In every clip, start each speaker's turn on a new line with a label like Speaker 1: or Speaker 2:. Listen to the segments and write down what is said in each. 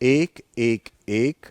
Speaker 1: 111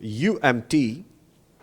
Speaker 1: UMT,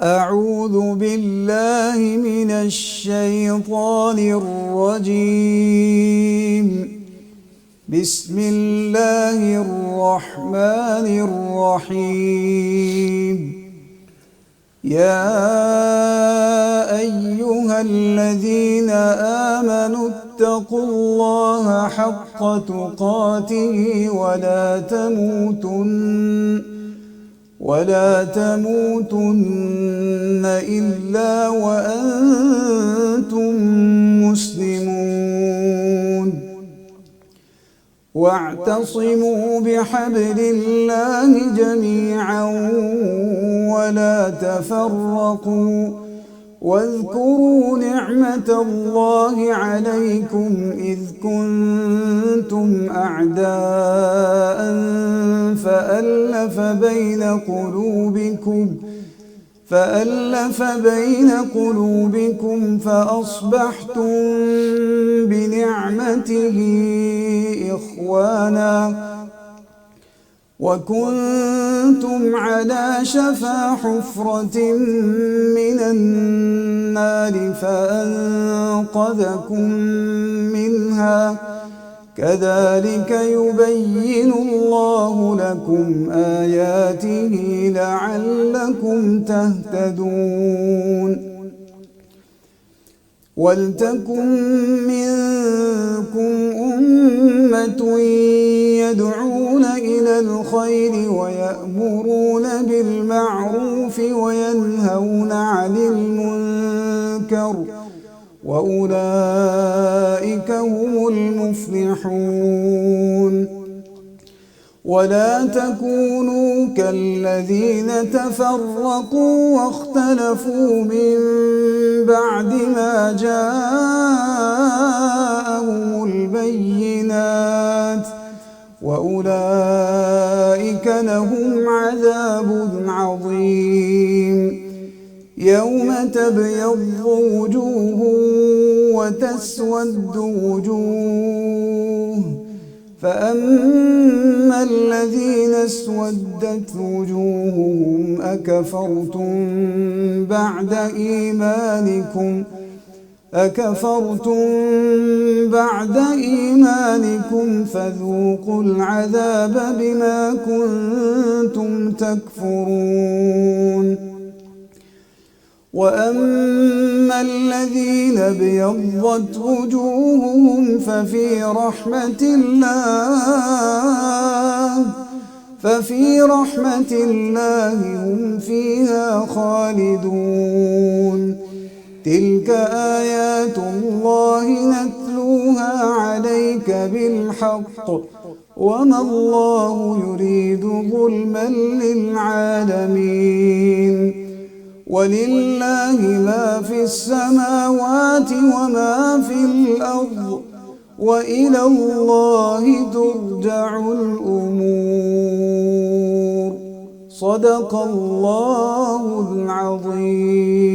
Speaker 2: أعوذ بالله من الشيطان الرجيم. بسم الله الرحمن الرحيم. يا أيها الذين آمنوا اتقوا الله حق تقاته ولا تموتن إلا وأنتم مسلمون. واعتصموا بحبل الله جميعا ولا تفرقوا واذكروا نعمة الله عليكم إذ كنتم أعداء فألف بين قلوبكم فأصبحتم بنعمته إخوانا وكنتم على شفا حفرة من النار فأنقذكم منها. كذلك يبين الله لكم آياته لعلكم تهتدون. ولتكن منكم أمة يدعون إلى الخير ويأمرون بالمعروف وينهون عن المنكر وأولئك هم المفلحون. ولا تكونوا كالذين تفرقوا واختلفوا من بعد ما جاءهم البينات وأولئك لهم عذاب عظيم. يوم تبيض وجوه وتسود وجوه فأما الذين اسودت وجوههم أكفرتم بعد إيمانكم فذوقوا العذاب بما كنتم تكفرون. وأما الذين ابيضت وجوههم ففي رحمة الله هم فيها خالدون. تلك آيات الله نتلوها عليك بالحق وما الله يريد ظلما للعالمين. ولله ما في السماوات وما في الأرض وإلى الله ترجع الأمور. صدق الله العظيم.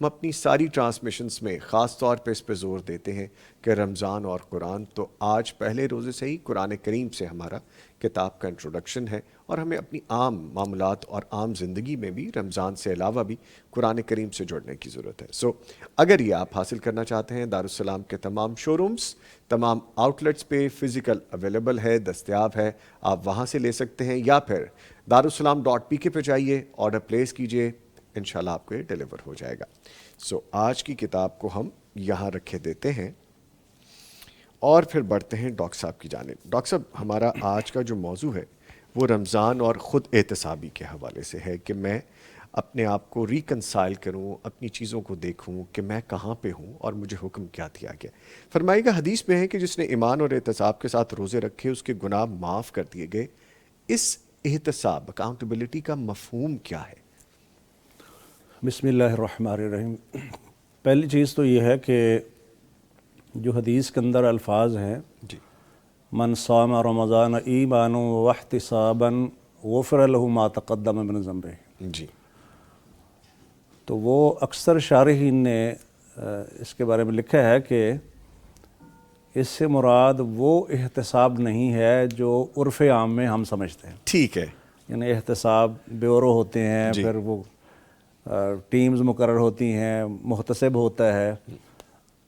Speaker 1: ہم اپنی ساری ٹرانسمیشنز میں خاص طور پہ اس پہ زور دیتے ہیں کہ رمضان اور قرآن، تو آج پہلے روزے سے ہی قرآن کریم سے ہمارا کتاب کا انٹروڈکشن ہے، اور ہمیں اپنی عام معاملات اور عام زندگی میں بھی رمضان سے علاوہ بھی قرآن کریم سے جڑنے کی ضرورت ہے۔ سو اگر یہ آپ حاصل کرنا چاہتے ہیں، دارالسلام کے تمام شو رومز، تمام آؤٹ لیٹس پہ فزیکل اویلیبل ہے، دستیاب ہے، آپ وہاں سے لے سکتے ہیں، یا پھر darussalam.pk پہ جائیے، آرڈر پلیس کیجئے، انشاءاللہ آپ کو یہ ڈیلیور ہو جائے گا۔ سو آج کی کتاب کو ہم یہاں رکھے دیتے ہیں اور پھر بڑھتے ہیں ڈاکٹر صاحب کی جانب۔ ڈاکٹر صاحب، ہمارا آج کا جو موضوع ہے وہ رمضان اور خود احتسابی کے حوالے سے ہے کہ میں اپنے آپ کو ریکنسائل کروں، اپنی چیزوں کو دیکھوں کہ میں کہاں پہ ہوں اور مجھے حکم کیا دیا گیا۔ فرمائے گا حدیث میں ہے کہ جس نے ایمان اور احتساب کے ساتھ روزے رکھے اس کے گناہ معاف کر دیے گئے۔ اس احتساب، اکاؤنٹیبلٹی کا مفہوم کیا ہے؟
Speaker 3: بسم اللہ الرحمن الرحیم۔ پہلی چیز تو یہ ہے کہ جو حدیث کے اندر الفاظ ہیں،
Speaker 1: جی،
Speaker 3: من صام رمضان ایمانا واحتسابا غفر له ما تقدم من ذنبہ،
Speaker 1: جی،
Speaker 3: تو وہ اکثر شارحین نے اس کے بارے میں لکھا ہے کہ اس سے مراد وہ احتساب نہیں ہے جو عرف عام میں ہم سمجھتے ہیں۔
Speaker 1: ٹھیک ہے،
Speaker 3: یعنی احتساب بیورو ہوتے ہیں،
Speaker 1: جی،
Speaker 3: پھر وہ ٹیمز مقرر ہوتی ہیں، محتسب ہوتا ہے،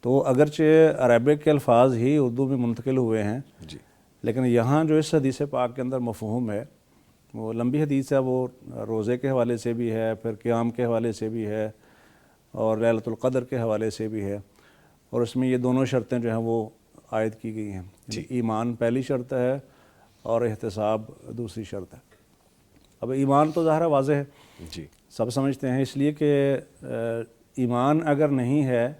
Speaker 3: تو اگرچہ عربک کے الفاظ ہی اردو میں منتقل ہوئے ہیں،
Speaker 1: جی،
Speaker 3: لیکن یہاں جو اس حدیث پاک کے اندر مفہوم ہے وہ لمبی حدیث ہے، وہ روزے کے حوالے سے بھی ہے، پھر قیام کے حوالے سے بھی ہے، اور لیلۃ القدر کے حوالے سے بھی ہے، اور اس میں یہ دونوں شرطیں جو ہیں وہ عائد کی گئی ہیں۔
Speaker 1: جی،
Speaker 3: ایمان پہلی شرط ہے اور احتساب دوسری شرط ہے۔ اب ایمان تو ظاہر واضح ہے،
Speaker 1: جی،
Speaker 3: سب سمجھتے ہیں، اس لیے کہ ایمان اگر نہیں ہے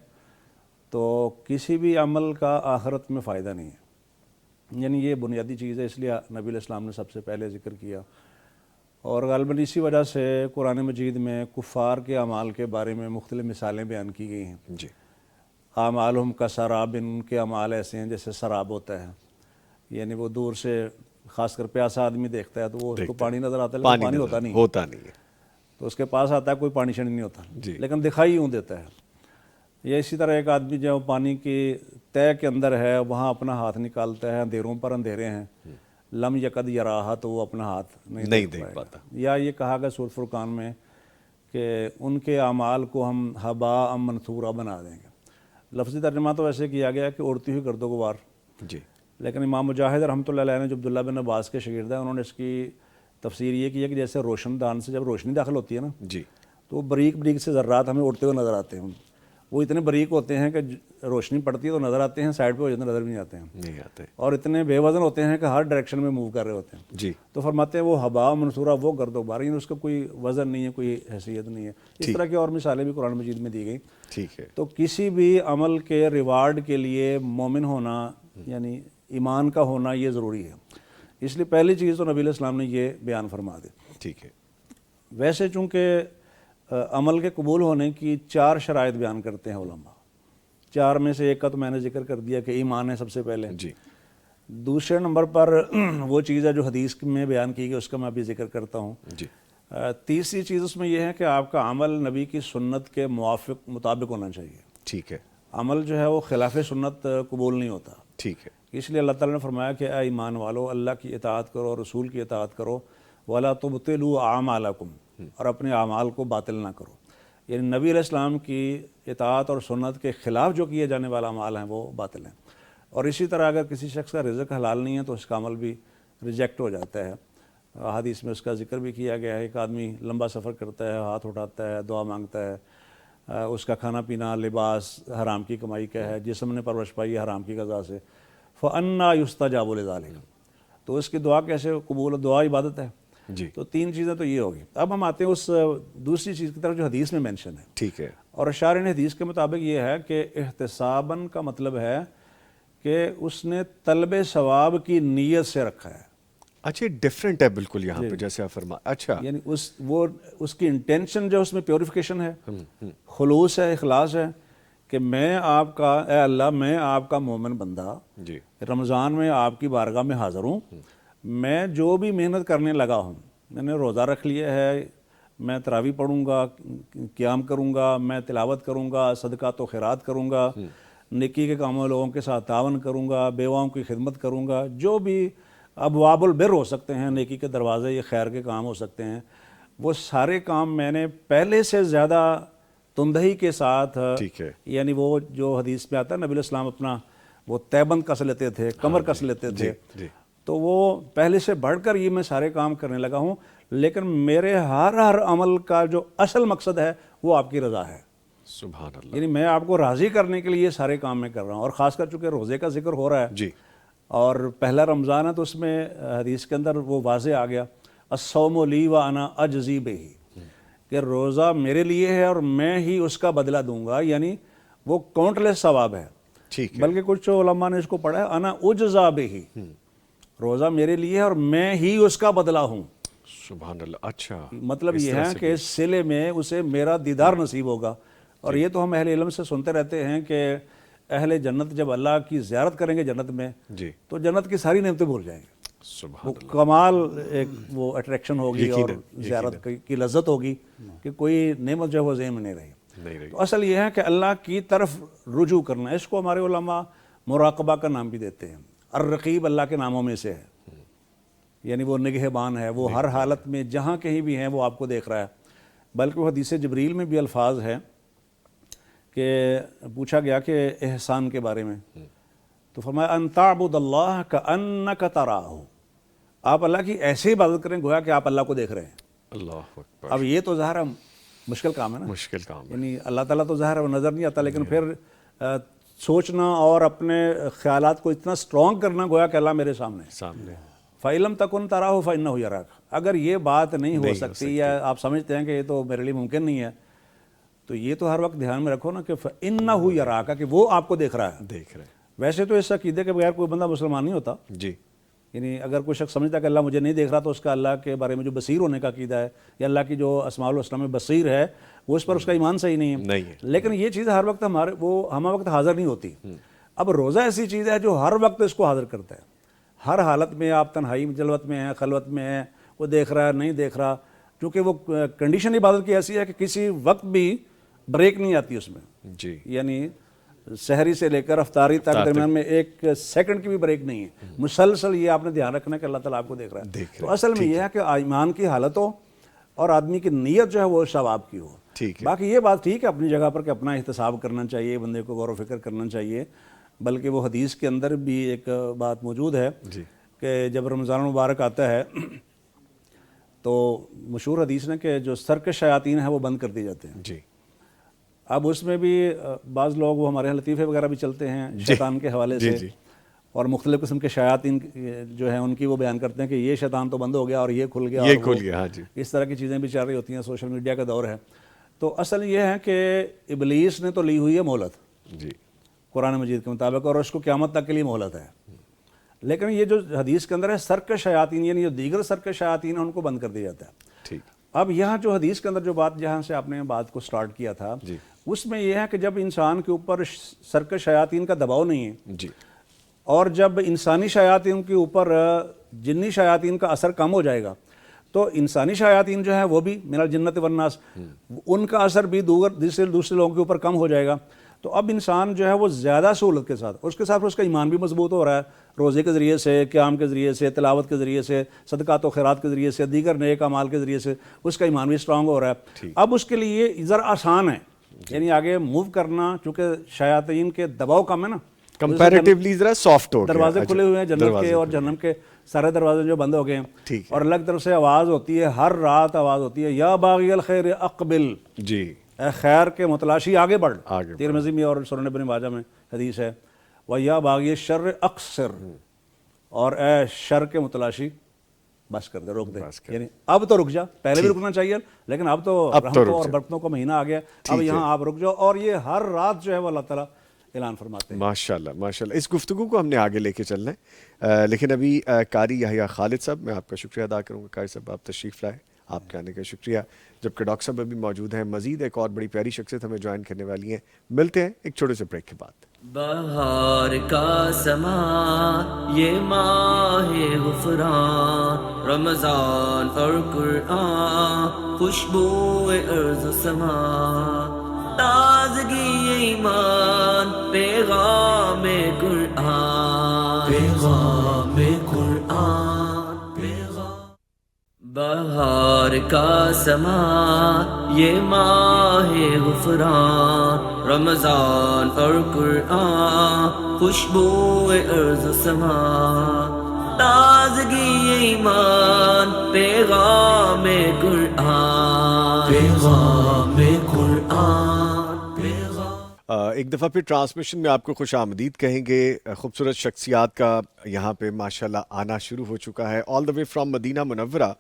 Speaker 3: تو کسی بھی عمل کا آخرت میں فائدہ نہیں ہے، یعنی یہ بنیادی چیز ہے، اس لیے نبی علیہ السلام نے سب سے پہلے ذکر کیا، اور غالباً اسی وجہ سے قرآن مجید میں کفار کے اعمال کے بارے میں مختلف مثالیں بیان کی گئی ہیں۔
Speaker 1: جی،
Speaker 3: اعمالہم کسراب، ان کے اعمال ایسے ہیں جیسے سراب ہوتا ہے، یعنی وہ دور سے خاص کر پیاسا آدمی دیکھتا ہے تو وہ اس کو پانی نظر آتا ہے لیکن پانی ہوتا نہیں ہے،
Speaker 1: ہوتا نہیں ہے،
Speaker 3: تو اس کے پاس آتا ہے، کوئی پانی شانی نہیں ہوتا،
Speaker 1: جی،
Speaker 3: لیکن دکھائی یوں دیتا ہے۔ یا اسی طرح ایک آدمی جو پانی کی تہہ کے اندر ہے، وہاں اپنا ہاتھ نکالتا ہے، اندھیروں پر اندھیرے ہیں، لم یکد یراہا، تو وہ اپنا ہاتھ نہیں دیکھ
Speaker 1: پاتا۔
Speaker 3: یا یہ کہا گیا سورۃ فرقان میں کہ ان کے اعمال کو ہم ہباء منثورا بنا دیں گے۔ لفظی ترجمہ تو ایسے کیا گیا کہ اڑتی ہوئی گرد و غبار،
Speaker 1: جی،
Speaker 3: لیکن امام مجاہد رحمۃ اللہ علیہ نے جو عبداللہ بن عباس کے شاگرد ہیں، انہوں نے اس کی تفسیر یہ کی ہے کہ جیسے روشن دان سے جب روشنی داخل ہوتی ہے نا،
Speaker 1: جی،
Speaker 3: تو وہ بریک بریک سے ذرات ہمیں اڑتے ہوئے نظر آتے ہیں، وہ اتنے بریک ہوتے ہیں کہ روشنی پڑتی ہے تو نظر آتے ہیں، سائڈ پہ ہو جاتے نظر بھی نہیں آتے ہیں،
Speaker 1: نہیں آتے،
Speaker 3: اور اتنے بے وزن ہوتے ہیں کہ ہر ڈائریکشن میں موو کر رہے ہوتے ہیں۔
Speaker 1: جی،
Speaker 3: تو فرماتے ہیں وہ ہباء منصورہ، وہ گرد و غبار، یعنی اس کا کوئی وزن نہیں ہے، کوئی حیثیت نہیں ہے۔ اس طرح کی اور مثالیں بھی قرآن مجید میں دی گئی۔
Speaker 1: ٹھیک ہے،
Speaker 3: تو کسی بھی عمل کے ریوارڈ کے لیے مومن ہونا، یعنی ایمان کا ہونا، یہ ضروری ہے، اس لیے پہلی چیز تو نبی علیہ السلام نے یہ بیان فرما دی۔
Speaker 1: ٹھیک ہے،
Speaker 3: ویسے چونکہ عمل کے قبول ہونے کی 4 شرائط بیان کرتے ہیں علماء، 4 میں سے ایک کا تو میں نے ذکر کر دیا کہ ایمان ہے سب سے پہلے۔
Speaker 1: جی،
Speaker 3: دوسرے نمبر پر وہ چیز ہے جو حدیث میں بیان کی گئی، اس کا میں ابھی ذکر کرتا ہوں۔
Speaker 1: جی،
Speaker 3: تیسری چیز اس میں یہ ہے کہ آپ کا عمل نبی کی سنت کے مطابق ہونا چاہیے۔
Speaker 1: ٹھیک ہے،
Speaker 3: عمل جو ہے وہ خلاف سنت قبول نہیں ہوتا،
Speaker 1: ٹھیک ہے،
Speaker 3: اس لیے اللہ تعالیٰ نے فرمایا کہ اے ایمان والو، اللہ کی اطاعت کرو، رسول کی اطاعت کرو، وَلَا تُبْطِلُوا أَعْمَالَكُمْ، اور اپنے اعمال کو باطل نہ کرو، یعنی نبی علیہ السلام کی اطاعت اور سنت کے خلاف جو کیے جانے والا اعمال ہیں وہ باطل ہیں۔ اور اسی طرح اگر کسی شخص کا رزق حلال نہیں ہے تو اس کا عمل بھی ریجیکٹ ہو جاتا ہے۔ حدیث میں اس کا ذکر بھی کیا گیا ہے، ایک آدمی لمبا سفر کرتا ہے، ہاتھ اٹھاتا ہے، دعا مانگتا ہے، اس کا کھانا پینا لباس حرام کی کمائی کا ہے، جسم نے پرورش پائی ہے حرام کی غذا سے، فَأَنَّىٰ يُسْتَجَابُ لِذَٰلِكَ، تو اس کی دعا کیسے قبول؟ دعا عبادت ہے۔
Speaker 1: جی،
Speaker 3: تو 3 چیزیں تو یہ ہوگی۔ اب ہم آتے ہیں اس دوسری چیز کی طرف جو حدیث میں مینشن ہے،
Speaker 1: ٹھیک ہے،
Speaker 3: اور شارح حدیث کے مطابق یہ ہے کہ احتساباً کا مطلب ہے کہ اس نے طلب ثواب کی نیت سے رکھا ہے،
Speaker 1: اچھا ڈیفرنٹ ہے بالکل یہاں پہ جیسے آپ فرما، اچھا،
Speaker 3: یعنی اس کی انٹینشن جو اس میں پیوریفیکیشن ہے، خلوص ہے، اخلاص ہے کہ میں آپ کا، اے اللہ میں آپ کا مومن بندہ
Speaker 1: جی،
Speaker 3: رمضان میں آپ کی بارگاہ میں حاضر ہوں، میں جو بھی محنت کرنے لگا ہوں، میں نے روزہ رکھ لیا ہے، میں تراویح پڑھوں گا، قیام کروں گا، میں تلاوت کروں گا، صدقات و خیرات کروں گا، نیکی کے کاموں میں لوگوں کے ساتھ تعاون کروں گا، بیواؤں کی خدمت کروں گا، جو بھی ابواب البر ہو سکتے ہیں، نیکی کے دروازے، یہ خیر کے کام ہو سکتے ہیں، وہ سارے کام میں نے پہلے سے زیادہ تندہی کے ساتھ،
Speaker 1: ٹھیک ہے،
Speaker 3: یعنی وہ جو حدیث میں آتا ہے نبی علیہ السلام اپنا وہ تیبند کس لیتے تھے، کمر کس لیتے تھے،
Speaker 1: جی
Speaker 3: تو وہ پہلے سے بڑھ کر یہ میں سارے کام کرنے لگا ہوں، لیکن میرے ہر عمل کا جو اصل مقصد ہے وہ آپ کی رضا ہے،
Speaker 1: سبحان اللہ،
Speaker 3: یعنی میں آپ کو راضی کرنے کے لیے سارے کام میں کر رہا ہوں، اور خاص کر چونکہ روزے کا ذکر ہو رہا ہے
Speaker 1: جی
Speaker 3: اور پہلا رمضان ہے، تو اس میں حدیث کے اندر وہ واضح آ گیا الصوم لی و انا اجزی بہ، کہ روزہ میرے لیے ہے اور میں ہی اس کا بدلہ دوں گا، یعنی وہ کاؤنٹ لیس ثواب ہے،
Speaker 1: ٹھیک ہے،
Speaker 3: بلکہ کچھ علماء نے اس کو پڑھا ہے انا اجزا بہ، روزہ میرے لیے ہے اور میں ہی اس کا بدلہ ہوں،
Speaker 1: سبحان اللہ، اچھا،
Speaker 3: مطلب یہ ہے کہ اس صلے میں اسے میرا دیدار نصیب ہوگا، اور یہ تو ہم اہل علم سے سنتے رہتے ہیں کہ اہل جنت جب اللہ کی زیارت کریں گے جنت میں
Speaker 1: جی
Speaker 3: تو جنت کی ساری نعمتیں بھول جائیں گے،
Speaker 1: سبحان
Speaker 3: وہ کمال ایک وہ اٹریکشن ہوگی اور
Speaker 1: یقیناً،
Speaker 3: زیارت کی لذت ہوگی کہ کوئی نعمت جو ہے وہ ذہن میں نہیں رہی۔
Speaker 1: نہیں رہی،
Speaker 3: تو اصل یہ ہے کہ اللہ کی طرف رجوع کرنا، اس کو ہمارے علماء مراقبہ کا نام بھی دیتے ہیں، الرقیب اللہ کے ناموں میں سے ہے، یعنی وہ نگہبان ہے، وہ ہر حالت میں جہاں کہیں بھی ہیں وہ آپ کو دیکھ رہا ہے، بلکہ وہ حدیث جبریل میں بھی الفاظ ہیں کہ پوچھا گیا کہ احسان کے بارے میں، تو فرمایا ان تعبد اللہ کأنک تراہ، آپ اللہ کی ایسے عبادت کریں گویا کہ آپ اللہ کو دیکھ رہے ہیں۔
Speaker 1: اللہ اکبر،
Speaker 3: اب یہ تو ظاہر ہے مشکل کام ہے نا،
Speaker 1: مشکل کام ہے،
Speaker 3: یعنی اللہ تعالیٰ تو ظاہر ہے وہ نظر نہیں آتا، لیکن پھر سوچنا اور اپنے خیالات کو اتنا سٹرونگ کرنا گویا کہ اللہ میرے سامنے ہے۔
Speaker 1: سامنے،
Speaker 3: فَإِلَمْ تَكُنْ تَرَاهُ فَإِنَّهُ يَرَاكَ، اگر یہ بات نہیں ہو سکتی یا آپ سمجھتے ہیں کہ یہ تو میرے لیے ممکن نہیں ہے، تو یہ تو ہر وقت دھیان میں رکھو نا کہ فَإِنَّهُ يَرَاكَ، کہ وہ آپ کو دیکھ رہا ہے۔
Speaker 1: دیکھ رہے ہیں،
Speaker 3: ویسے تو اس عقیدے کے بغیر کوئی بندہ مسلمان نہیں ہوتا،
Speaker 1: جی
Speaker 3: یعنی اگر کوئی شخص سمجھتا ہے کہ اللہ مجھے نہیں دیکھ رہا تو اس کا اللہ کے بارے میں جو بصیر ہونے کا عقیدہ ہے یا اللہ کی جو اسماء الحسنی میں بصیر ہے وہ اس پر اس کا ایمان صحیح نہیں ہے،
Speaker 1: نہیں ہے،
Speaker 3: لیکن یہ چیز ہر وقت ہمہ وقت حاضر نہیں ہوتی۔ اب روزہ ایسی چیز ہے جو ہر وقت اس کو حاضر کرتا ہے، ہر حالت میں، آپ تنہائی جلوت میں ہیں، خلوت میں ہیں، وہ دیکھ رہا ہے نہیں دیکھ رہا، کیونکہ وہ کنڈیشن عبادت کی ایسی ہے کہ کسی وقت بھی بریک نہیں آتی اس میں،
Speaker 1: جی
Speaker 3: یعنی سحری سے لے کر افطاری تک درمیان میں ایک سیکنڈ کی بھی بریک نہیں ہے، مسلسل یہ آپ نے دھیان رکھنا کہ اللہ تعالیٰ آپ کو دیکھ رہا ہے۔ تو اصل میں یہ ہے کہ ایمان کی حالت ہو اور آدمی کی نیت جو ہے وہ ثواب کی ہو۔
Speaker 1: ٹھیک ہے،
Speaker 3: باقی یہ بات ٹھیک ہے اپنی جگہ پر کہ اپنا احتساب کرنا چاہیے، بندے کو غور و فکر کرنا چاہیے، بلکہ وہ حدیث کے اندر بھی ایک بات موجود ہے
Speaker 1: جی
Speaker 3: کہ جب رمضان المبارک آتا ہے تو مشہور حدیث ہے کہ جو سرکش شیاطین ہیں وہ بند کر دیے جاتے ہیں۔
Speaker 1: جی
Speaker 3: اب اس میں بھی بعض لوگ وہ ہمارے یہاں لطیفے وغیرہ بھی چلتے ہیں شیطان کے حوالے سے، اور مختلف قسم کے شیاطین جو ہیں ان کی وہ بیان کرتے ہیں کہ یہ شیطان تو بند ہو گیا اور یہ کھل گیا،
Speaker 1: یہ
Speaker 3: اور
Speaker 1: کھل گیا، ہاں جی،
Speaker 3: اس طرح کی چیزیں بھی چل رہی ہوتی ہیں، سوشل میڈیا کا دور ہے۔ تو اصل یہ ہے کہ ابلیس نے تو لی ہوئی ہے مہلت
Speaker 1: جی
Speaker 3: قرآن مجید کے مطابق، اور اس کو قیامت تک کے لیے مہلت ہے، لیکن یہ جو حدیث کے اندر ہے سرکش شیاطین، یعنی جو دیگر سرکش شیاطین ہیں ان کو بند کر دیا جاتا ہے۔
Speaker 1: ٹھیک،
Speaker 3: اب یہاں جو حدیث کے اندر جو بات جہاں سے آپ نے بات کو سٹارٹ کیا تھا
Speaker 1: جی
Speaker 3: اس میں یہ ہے کہ جب انسان کے اوپر سرکش شیاطین کا دباؤ نہیں ہے،
Speaker 1: جی
Speaker 3: اور جب انسانی شیاطین کے اوپر جنی شیاطین کا اثر کم ہو جائے گا تو انسانی شیاطین جو ہیں وہ بھی من الجنت والناس، ان کا اثر بھی دوسرے لوگوں کے اوپر کم ہو جائے گا، تو اب انسان جو ہے وہ زیادہ سہولت کے ساتھ، اس کے ساتھ اس کا ایمان بھی مضبوط ہو رہا ہے، روزے کے ذریعے سے، قیام کے ذریعے سے، تلاوت کے ذریعے سے، صدقات و خیرات کے ذریعے سے، دیگر نیک اعمال کے ذریعے سے اس کا ایمان بھی اسٹرانگ ہو رہا ہے۔ اب اس کے لیے ذرا آسان ہے، یعنی آگے موو کرنا، چونکہ شیاطین کے دباؤ کم ہے نا،
Speaker 1: کمپیریٹیولی ذرا سافٹ ہو گیا،
Speaker 3: دروازے کھلے ہوئے ہیں جنت کے اور جہنم کے سارے دروازے جو بند ہو گئے ہیں، اور اللہ کی طرف سے آواز ہوتی ہے، ہر رات آواز ہوتی ہے، یا باغی الخیر اقبل،
Speaker 1: جی
Speaker 3: اے خیر کے متلاشی آگے بڑھ،
Speaker 1: آگے
Speaker 3: ترمذی میں اور سنن ابن ماجہ میں حدیث ہے، وَيَا بَاغِيَ الشَّرِّ اقصر، اور اے شر کے متلاشی بس کر دے، روک دے، یعنی اب تو رک جا، پہلے بھی رکنا چاہیے لیکن اب تو رحمتوں اور برکتوں کا مہینہ آ گیا، اب یہاں آپ رک جاؤ، اور یہ ہر رات جو ہے وہ اللہ تعالیٰ اعلان فرماتے ہیں۔
Speaker 1: ماشاءاللہ ماشاءاللہ، اس گفتگو کو ہم نے آگے لے کے چلنا ہے، لیکن ابھی قاری یحییٰ خالد صاحب، میں آپ کا شکریہ ادا کروں گا، قاری صاحب آپ تشریف لائے، آپ کے آنے کا شکریہ. جبکہ ڈاکٹر صاحب ابھی موجود ہیں, مزید ایک اور بڑی پیاری شخصیت ہمیں جوائن کرنے والی ہیں. ملتے ہیں ایک چھوٹے سے بریک کے بعد.
Speaker 4: بہار کا سما یہ ماہ غفران، رمضان اور قرآن، خوشبو ارض و سما، تازگی ایمان، پیغام قرآن، پیغام قرآن، بہار کا سما یہ ماہ غفران، رمضان اور قرآن، خوشبو ارض و سما، تازگی ایمان، پیغام قرآن، پیغام قرآن،
Speaker 1: ایک دفعہ پھر ٹرانسمیشن میں آپ کو خوش آمدید کہیں گے. خوبصورت شخصیات کا یہاں پہ ماشاءاللہ آنا شروع ہو چکا ہے. آل دا وے فرام مدینہ منورہ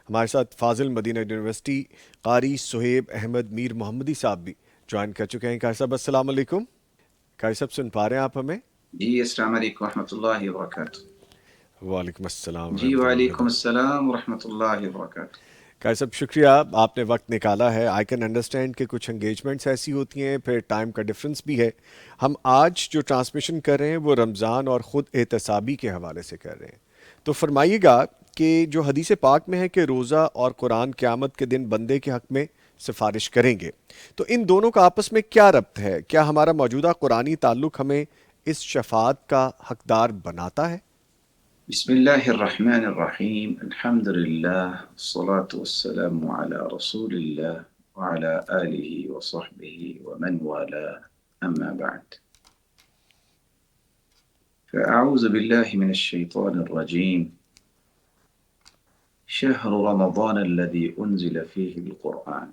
Speaker 1: ہمارے ساتھ فاضل مدینہ یونیورسٹی قاری سہیب احمد میر محمدی صاحب بھی جوائن کر چکے ہیں. قاری صاحب السلام علیکم. قاری صاحب سن پا رہے ہیں آپ ہمیں؟
Speaker 5: جی السلام علیکم ورحمۃ اللہ وبرکاتہ.
Speaker 1: وعلیکم السلام.
Speaker 5: جی وعلیکم السلام ورحمۃ اللہ وبرکاتہ.
Speaker 1: قاری صاحب شکریہ, آپ نے وقت نکالا ہے. آئی کین انڈرسٹینڈ کہ کچھ انگیجمنٹس ایسی ہوتی ہیں, پھر ٹائم کا ڈفرینس بھی ہے. ہم آج جو ٹرانسمیشن کر رہے ہیں وہ رمضان اور خود احتسابی کے حوالے سے کر رہے ہیں. تو فرمائیے گا کہ جو حدیث پاک میں ہے کہ روزہ اور قرآن قیامت کے دن بندے کے حق میں سفارش کریں گے, تو ان دونوں کا آپس میں کیا ربط ہے؟ کیا ہمارا موجودہ قرآنی تعلق ہمیں اس شفاعت کا حقدار بناتا ہے؟
Speaker 5: بسم اللہ الرحمن الرحیم. الحمد للہ والصلاة والسلام علی رسول اللہ وعلی آلہ وصحبہ ومن والاه. اما بعد فاعوذ باللہ من الشیطان الرجیم. شہر رمضان الذي انزل فیہ القرآن.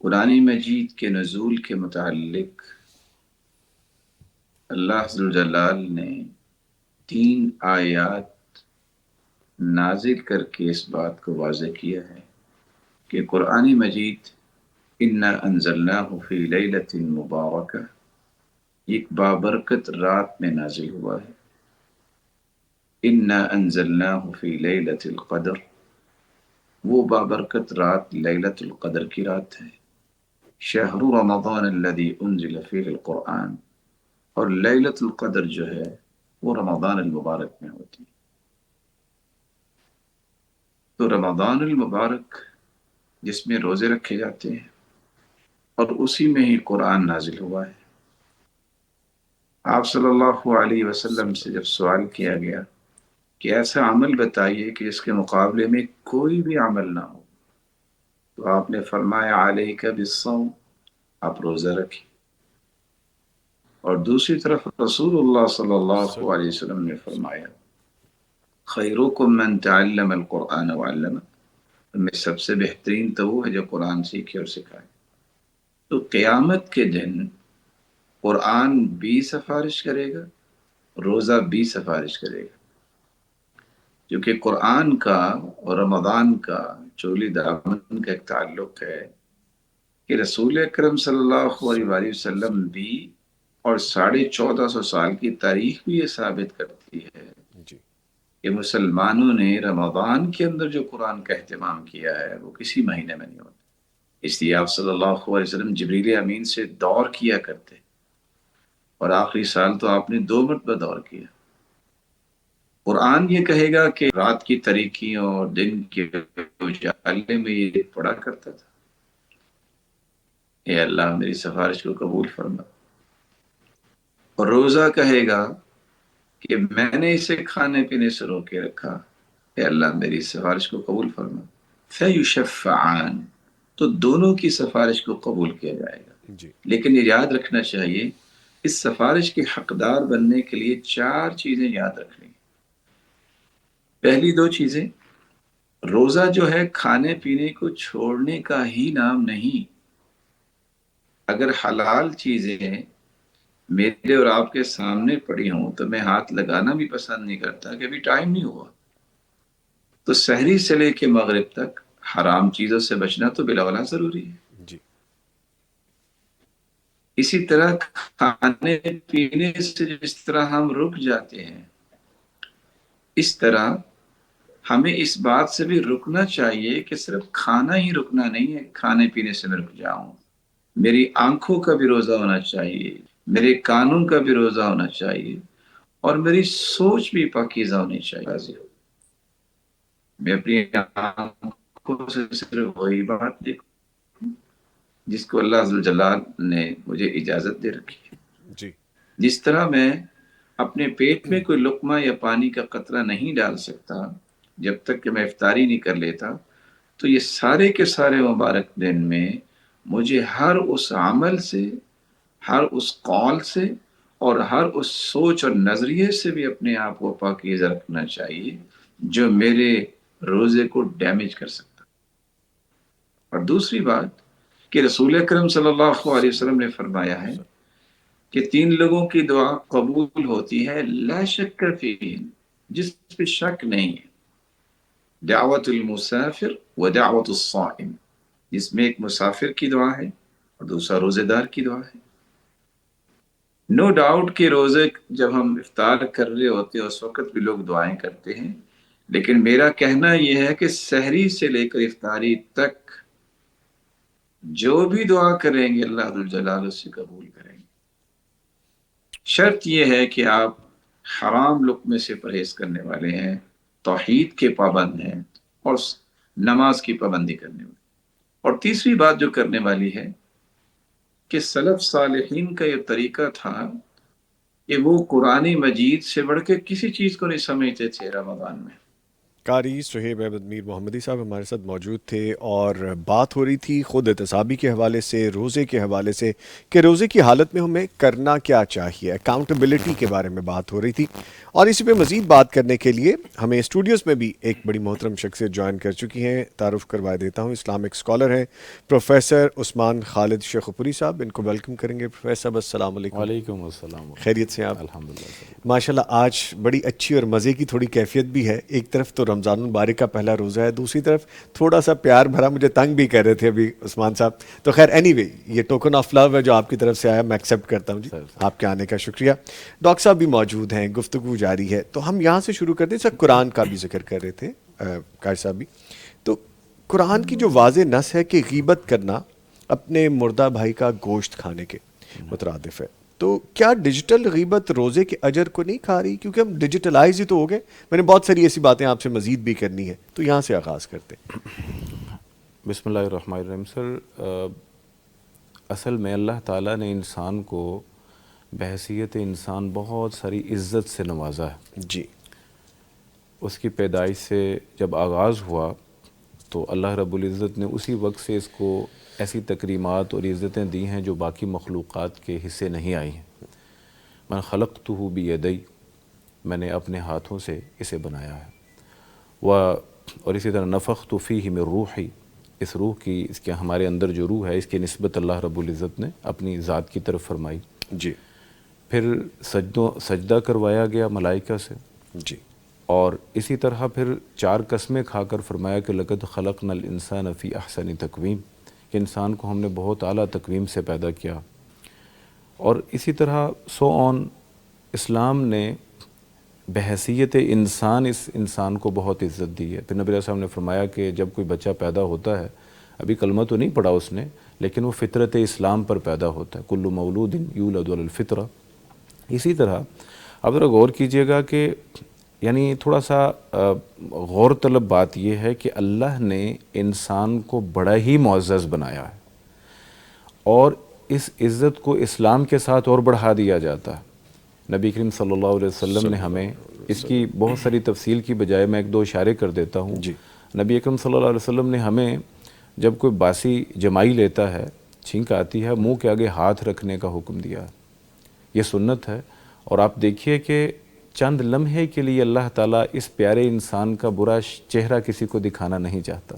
Speaker 5: قرآن مجید کے نزول کے متعلق اللہ ذوالجلال نے 3 آیات نازل کر کے اس بات کو واضح کیا ہے کہ قرآن مجید انا انزلناہ فی لیلۃ مبارکہ ایک بابرکت رات میں نازل ہوا ہے. انا انزلناہ فی لیلۃ القدر، وہ بابرکت رات لیلۃ القدر کی رات ہے. شہر رمضان الذی انزل فیہ القرآن، اور لیلۃ القدر جو ہے وہ رمضان المبارک میں ہوتی ہے. تو رمضان المبارک جس میں روزے رکھے جاتے ہیں اور اسی میں ہی قرآن نازل ہوا ہے. آپ صلی اللہ علیہ وسلم سے جب سوال کیا گیا کہ ایسا عمل بتائیے کہ اس کے مقابلے میں کوئی بھی عمل نہ ہو، تو آپ نے فرمایا علیک بالصوم، آپ روزہ رکھیں. اور دوسری طرف رسول اللہ صلی اللہ علیہ وسلم نے فرمایا خیرکم من تعلم القرآن وعلمہ، ان میں سب سے بہترین تو وہ ہے جو قرآن سیکھے اور سکھائے. تو قیامت کے دن قرآن بھی سفارش کرے گا، روزہ بھی سفارش کرے گا، کیونکہ قرآن کا اور رمضان کا چولی دامن کا ایک تعلق ہے کہ رسول اکرم صلی اللہ علیہ وسلم بھی اور 1450 سال کی تاریخ بھی یہ ثابت کرتی ہے
Speaker 1: جی
Speaker 5: کہ مسلمانوں نے رمضان کے اندر جو قرآن کا اہتمام کیا ہے وہ کسی مہینے میں نہیں ہوتا. اس لیے آپ صلی اللہ علیہ وسلم جبریل امین سے دور کیا کرتے، اور آخری سال تو آپ نے 2 مرتبہ دور کیا. قرآن یہ کہے گا کہ رات کی تاریکیوں اور دن کے اجالے میں یہ پڑھا کرتا تھا، اے اللہ میری سفارش کو قبول فرما. اور روزہ کہے گا کہ میں نے اسے کھانے پینے سے روکے رکھا، اے اللہ میری سفارش کو قبول فرما. فیشفعان، تو دونوں کی سفارش کو قبول کیا جائے گا.
Speaker 1: جی
Speaker 5: لیکن یہ یاد رکھنا چاہیے اس سفارش کے حقدار بننے کے لیے 4 چیزیں یاد رکھنی. پہلی 2 چیزیں، روزہ جو ہے کھانے پینے کو چھوڑنے کا ہی نام نہیں. اگر حلال چیزیں میرے اور آپ کے سامنے پڑی ہوں تو میں ہاتھ لگانا بھی پسند نہیں کرتا کہ ابھی ٹائم نہیں ہوا. تو سحری سے لے کے مغرب تک حرام چیزوں سے بچنا تو بلاولا ضروری ہے.
Speaker 1: جی
Speaker 5: اسی طرح کھانے پینے سے جس طرح ہم رک جاتے ہیں، اس طرح ہمیں اس بات سے بھی رکنا چاہیے کہ صرف کھانا ہی رکنا نہیں ہے، کھانے پینے سے میں رک جاؤں، میری آنکھوں کا بھی روزہ ہونا چاہیے، میرے کانوں کا بھی روزہ ہونا چاہیے، اور میری سوچ بھی پاکیزہ ہونی چاہیے۔ میں اپنی آنکھوں سے صرف وہی بات دیکھوں جس کو اللہ عز و جلال نے مجھے اجازت دے رکھی ہے۔
Speaker 1: جی
Speaker 5: جس طرح میں اپنے پیٹ میں کوئی لقمہ یا پانی کا قطرہ نہیں ڈال سکتا جب تک کہ میں افطاری نہیں کر لیتا، تو یہ سارے کے سارے مبارک دن میں مجھے ہر اس عمل سے، ہر اس قول سے اور ہر اس سوچ اور نظریے سے بھی اپنے آپ کو پاکیزہ رکھنا چاہیے جو میرے روزے کو ڈیمیج کر سکتا۔ اور دوسری بات کہ رسول اکرم صلی اللہ علیہ وسلم نے فرمایا ہے کہ 3 لوگوں کی دعا قبول ہوتی ہے، لا شک فیہ، جس پہ شک نہیں ہے، دعوت المسافر و دعوت الصائم، جس میں ایک مسافر کی دعا ہے اور دوسرا روزے دار کی دعا ہے۔ نو ڈاؤٹ کہ روزے جب ہم افطار کر رہے ہوتے ہیں اس وقت بھی لوگ دعائیں کرتے ہیں، لیکن میرا کہنا یہ ہے کہ سحری سے لے کر افطاری تک جو بھی دعا کریں گے اللہ ذو الجلال اس سے قبول کریں گے۔ شرط یہ ہے کہ آپ حرام لقمے سے پرہیز کرنے والے ہیں، توحید کے پابند ہیں اور نماز کی پابندی کرنے والے۔ اور تیسری بات جو کرنے والی ہے کہ سلف صالحین کا یہ طریقہ تھا کہ وہ قرآن مجید سے بڑھ کے کسی چیز کو نہیں سمجھتے تھے رمضان میں۔
Speaker 1: قاری سہیب احمد میر محمدی صاحب ہمارے ساتھ موجود تھے اور بات ہو رہی تھی خود احتسابی کے حوالے سے، روزے کے حوالے سے، کہ روزے کی حالت میں ہمیں کرنا کیا چاہیے، اکاؤنٹیبلٹی کے بارے میں بات ہو رہی تھی۔ اور اسی پہ مزید بات کرنے کے لیے ہمیں اسٹوڈیوز میں بھی ایک بڑی محترم شخصیت جوائن کر چکی ہیں، تعارف کروا دیتا ہوں۔ اسلامک اسکالر ہیں پروفیسر عثمان خالد شیخوپوری صاحب، ان کو ویلکم کریں گے۔ پروفیسر صاحب السلام علیکم۔
Speaker 6: وعلیکم السلام۔
Speaker 1: خیریت سے آپ؟
Speaker 6: الحمدللہ۔
Speaker 1: ماشاءاللہ آج بڑی اچھی اور مزے کی تھوڑی کیفیت بھی ہے۔ ایک طرف تو رمضان المبارک کا پہلا روزہ ہے، دوسری طرف تھوڑا سا پیار بھرا، مجھے تنگ بھی کر رہے تھے ابھی عثمان صاحب، تو خیر اینی وے یہ ٹوکن آف لو ہے جو آپ کی طرف سے آیا، میں ایکسیپٹ کرتا ہوں۔ جی آپ کے آنے کا شکریہ۔ ڈاکٹر صاحب بھی موجود ہیں، گفتگو جاری ہے، تو ہم یہاں سے شروع کرتے ہیں۔ سر قرآن کا بھی ذکر کر رہے تھے قاری صاحب بھی، تو قرآن کی جو واضح نص ہے کہ غیبت کرنا اپنے مردہ بھائی کا گوشت کھانے کے مترادف ہے، تو کیا ڈیجیٹل غیبت روزے کے اجر کو نہیں کھا رہی؟ کیونکہ ہم ڈیجیٹلائز ہی تو ہو گئے۔ میں نے بہت ساری ایسی باتیں آپ سے مزید بھی کرنی ہے، تو یہاں سے آغاز کرتے ہیں۔
Speaker 6: بسم اللہ الرحمن الرحیم۔ سر اصل میں اللہ تعالیٰ نے انسان کو بحیثیت انسان بہت ساری عزت سے نوازا ہے۔
Speaker 1: جی
Speaker 6: اس کی پیدائش سے جب آغاز ہوا تو اللہ رب العزت نے اسی وقت سے اس کو ایسی تکریمات اور عزتیں دی ہیں جو باقی مخلوقات کے حصے نہیں آئی ہیں۔ من خلقتہ بیدی، میں نے اپنے ہاتھوں سے اسے بنایا ہے۔ اور اسی طرح نفخت فیہ من روحی، اس روح کی، اس کے ہمارے اندر جو روح ہے اس کی نسبت اللہ رب العزت نے اپنی ذات کی طرف فرمائی۔
Speaker 1: جی
Speaker 6: پھر سجدہ کروایا گیا ملائکہ سے،
Speaker 1: جی
Speaker 6: اور اسی طرح پھر 4 قسمیں کھا کر فرمایا کہ لقد خلقنا الانسان فی احسن تقویم، کہ انسان کو ہم نے بہت اعلیٰ تقویم سے پیدا کیا۔ اور اسی طرح سو آن، اسلام نے بحیثیت انسان اس انسان کو بہت عزت دی ہے۔ پھر نبی علیہ السلام نے فرمایا کہ جب کوئی بچہ پیدا ہوتا ہے، ابھی کلمہ تو نہیں پڑھا اس نے، لیکن وہ فطرت اسلام پر پیدا ہوتا ہے، کل مولود یولد علی الفطرہ۔ اسی طرح اب ذرا غور کیجئے گا کہ یعنی تھوڑا سا غور طلب بات یہ ہے کہ اللہ نے انسان کو بڑا ہی معزز بنایا ہے، اور اس عزت کو اسلام کے ساتھ اور بڑھا دیا جاتا ہے۔ نبی کریم صلی اللہ علیہ وسلم نے ہمیں اس کی بہت ساری تفصیل کی بجائے میں 1-2 اشارے کر دیتا ہوں۔
Speaker 1: جی
Speaker 6: نبی اکرم صلی اللہ علیہ وسلم نے ہمیں جب کوئی باسی جمائی لیتا ہے، چھینک آتی ہے، منہ کے آگے ہاتھ رکھنے کا حکم دیا ہے۔ یہ سنت ہے، اور آپ دیکھیے کہ چند لمحے کے لیے اللہ تعالیٰ اس پیارے انسان کا برا چہرہ کسی کو دکھانا نہیں چاہتا۔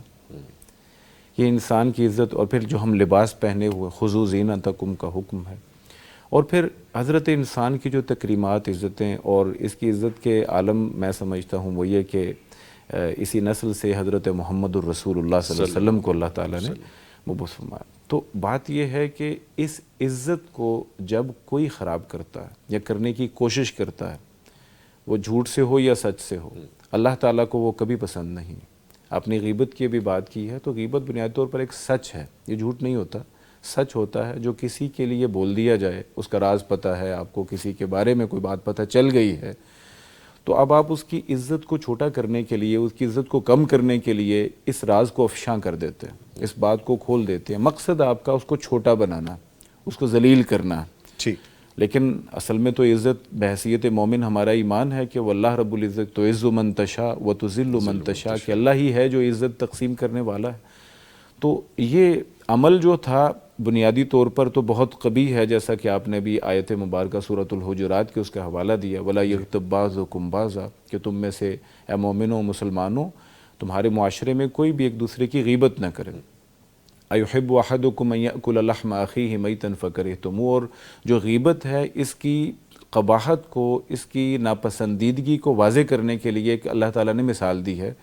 Speaker 6: یہ انسان کی عزت، اور پھر جو ہم لباس پہنے ہوئے خذوا زینتکم کا حکم ہے، اور پھر حضرت انسان کی جو تکریمات، عزتیں، اور اس کی عزت کے عالم میں سمجھتا ہوں وہ یہ کہ اسی نسل سے حضرت محمد الرسول اللہ صلی اللہ علیہ وسلم کو اللہ تعالیٰ نے مبعوث فرمایا۔ تو بات یہ ہے کہ اس عزت کو جب کوئی خراب کرتا ہے یا کرنے کی کوشش کرتا ہے، وہ جھوٹ سے ہو یا سچ سے ہو، اللہ تعالیٰ کو وہ کبھی پسند نہیں. اپنی غیبت کی بھی بات کی ہے تو غیبت بنیادی طور پر ایک سچ ہے, یہ جھوٹ نہیں ہوتا, سچ ہوتا ہے جو کسی کے لیے بول دیا جائے, اس کا راز پتہ ہے آپ کو, کسی کے بارے میں کوئی بات پتہ چل گئی ہے, تو اب آپ اس کی عزت کو چھوٹا کرنے کے لیے, اس کی عزت کو کم کرنے کے لیے اس راز کو افشاں کر دیتے ہیں, اس بات کو کھول دیتے ہیں. مقصد آپ کا اس کو چھوٹا بنانا, اس کو ذلیل کرنا.
Speaker 1: ٹھیک.
Speaker 6: لیکن اصل میں تو عزت بحیثیت مومن ہمارا ایمان ہے کہ وہ اللہ رب العزت تو عز من تشاء و تذل من تشاء, کہ اللہ ہی ہے جو عزت تقسیم کرنے والا ہے. تو یہ عمل جو تھا بنیادی طور پر تو بہت قبیح ہے, جیسا کہ آپ نے بھی آیت مبارکہ سورۃ الحجرات کے اس کا حوالہ دیا, وَلَا يَغْتَب بَعْضُكُمْ بَعْضًا, کہ تم میں سے اے مومنوں مسلمانوں تمہارے معاشرے میں کوئی بھی ایک دوسرے کی غیبت نہ کرے. أَيُحِبُّ أَحَدُكُمْ أَن يَأْكُلَ لَحْمَ أَخِيهِ مَيْتًا فَكَرِهْتُمُوهُ, اور جو غیبت ہے اس کی قباحت کو, اس کی ناپسندیدگی کو واضح کرنے کے لیے کہ اللہ تعالیٰ نے مثال دی ہے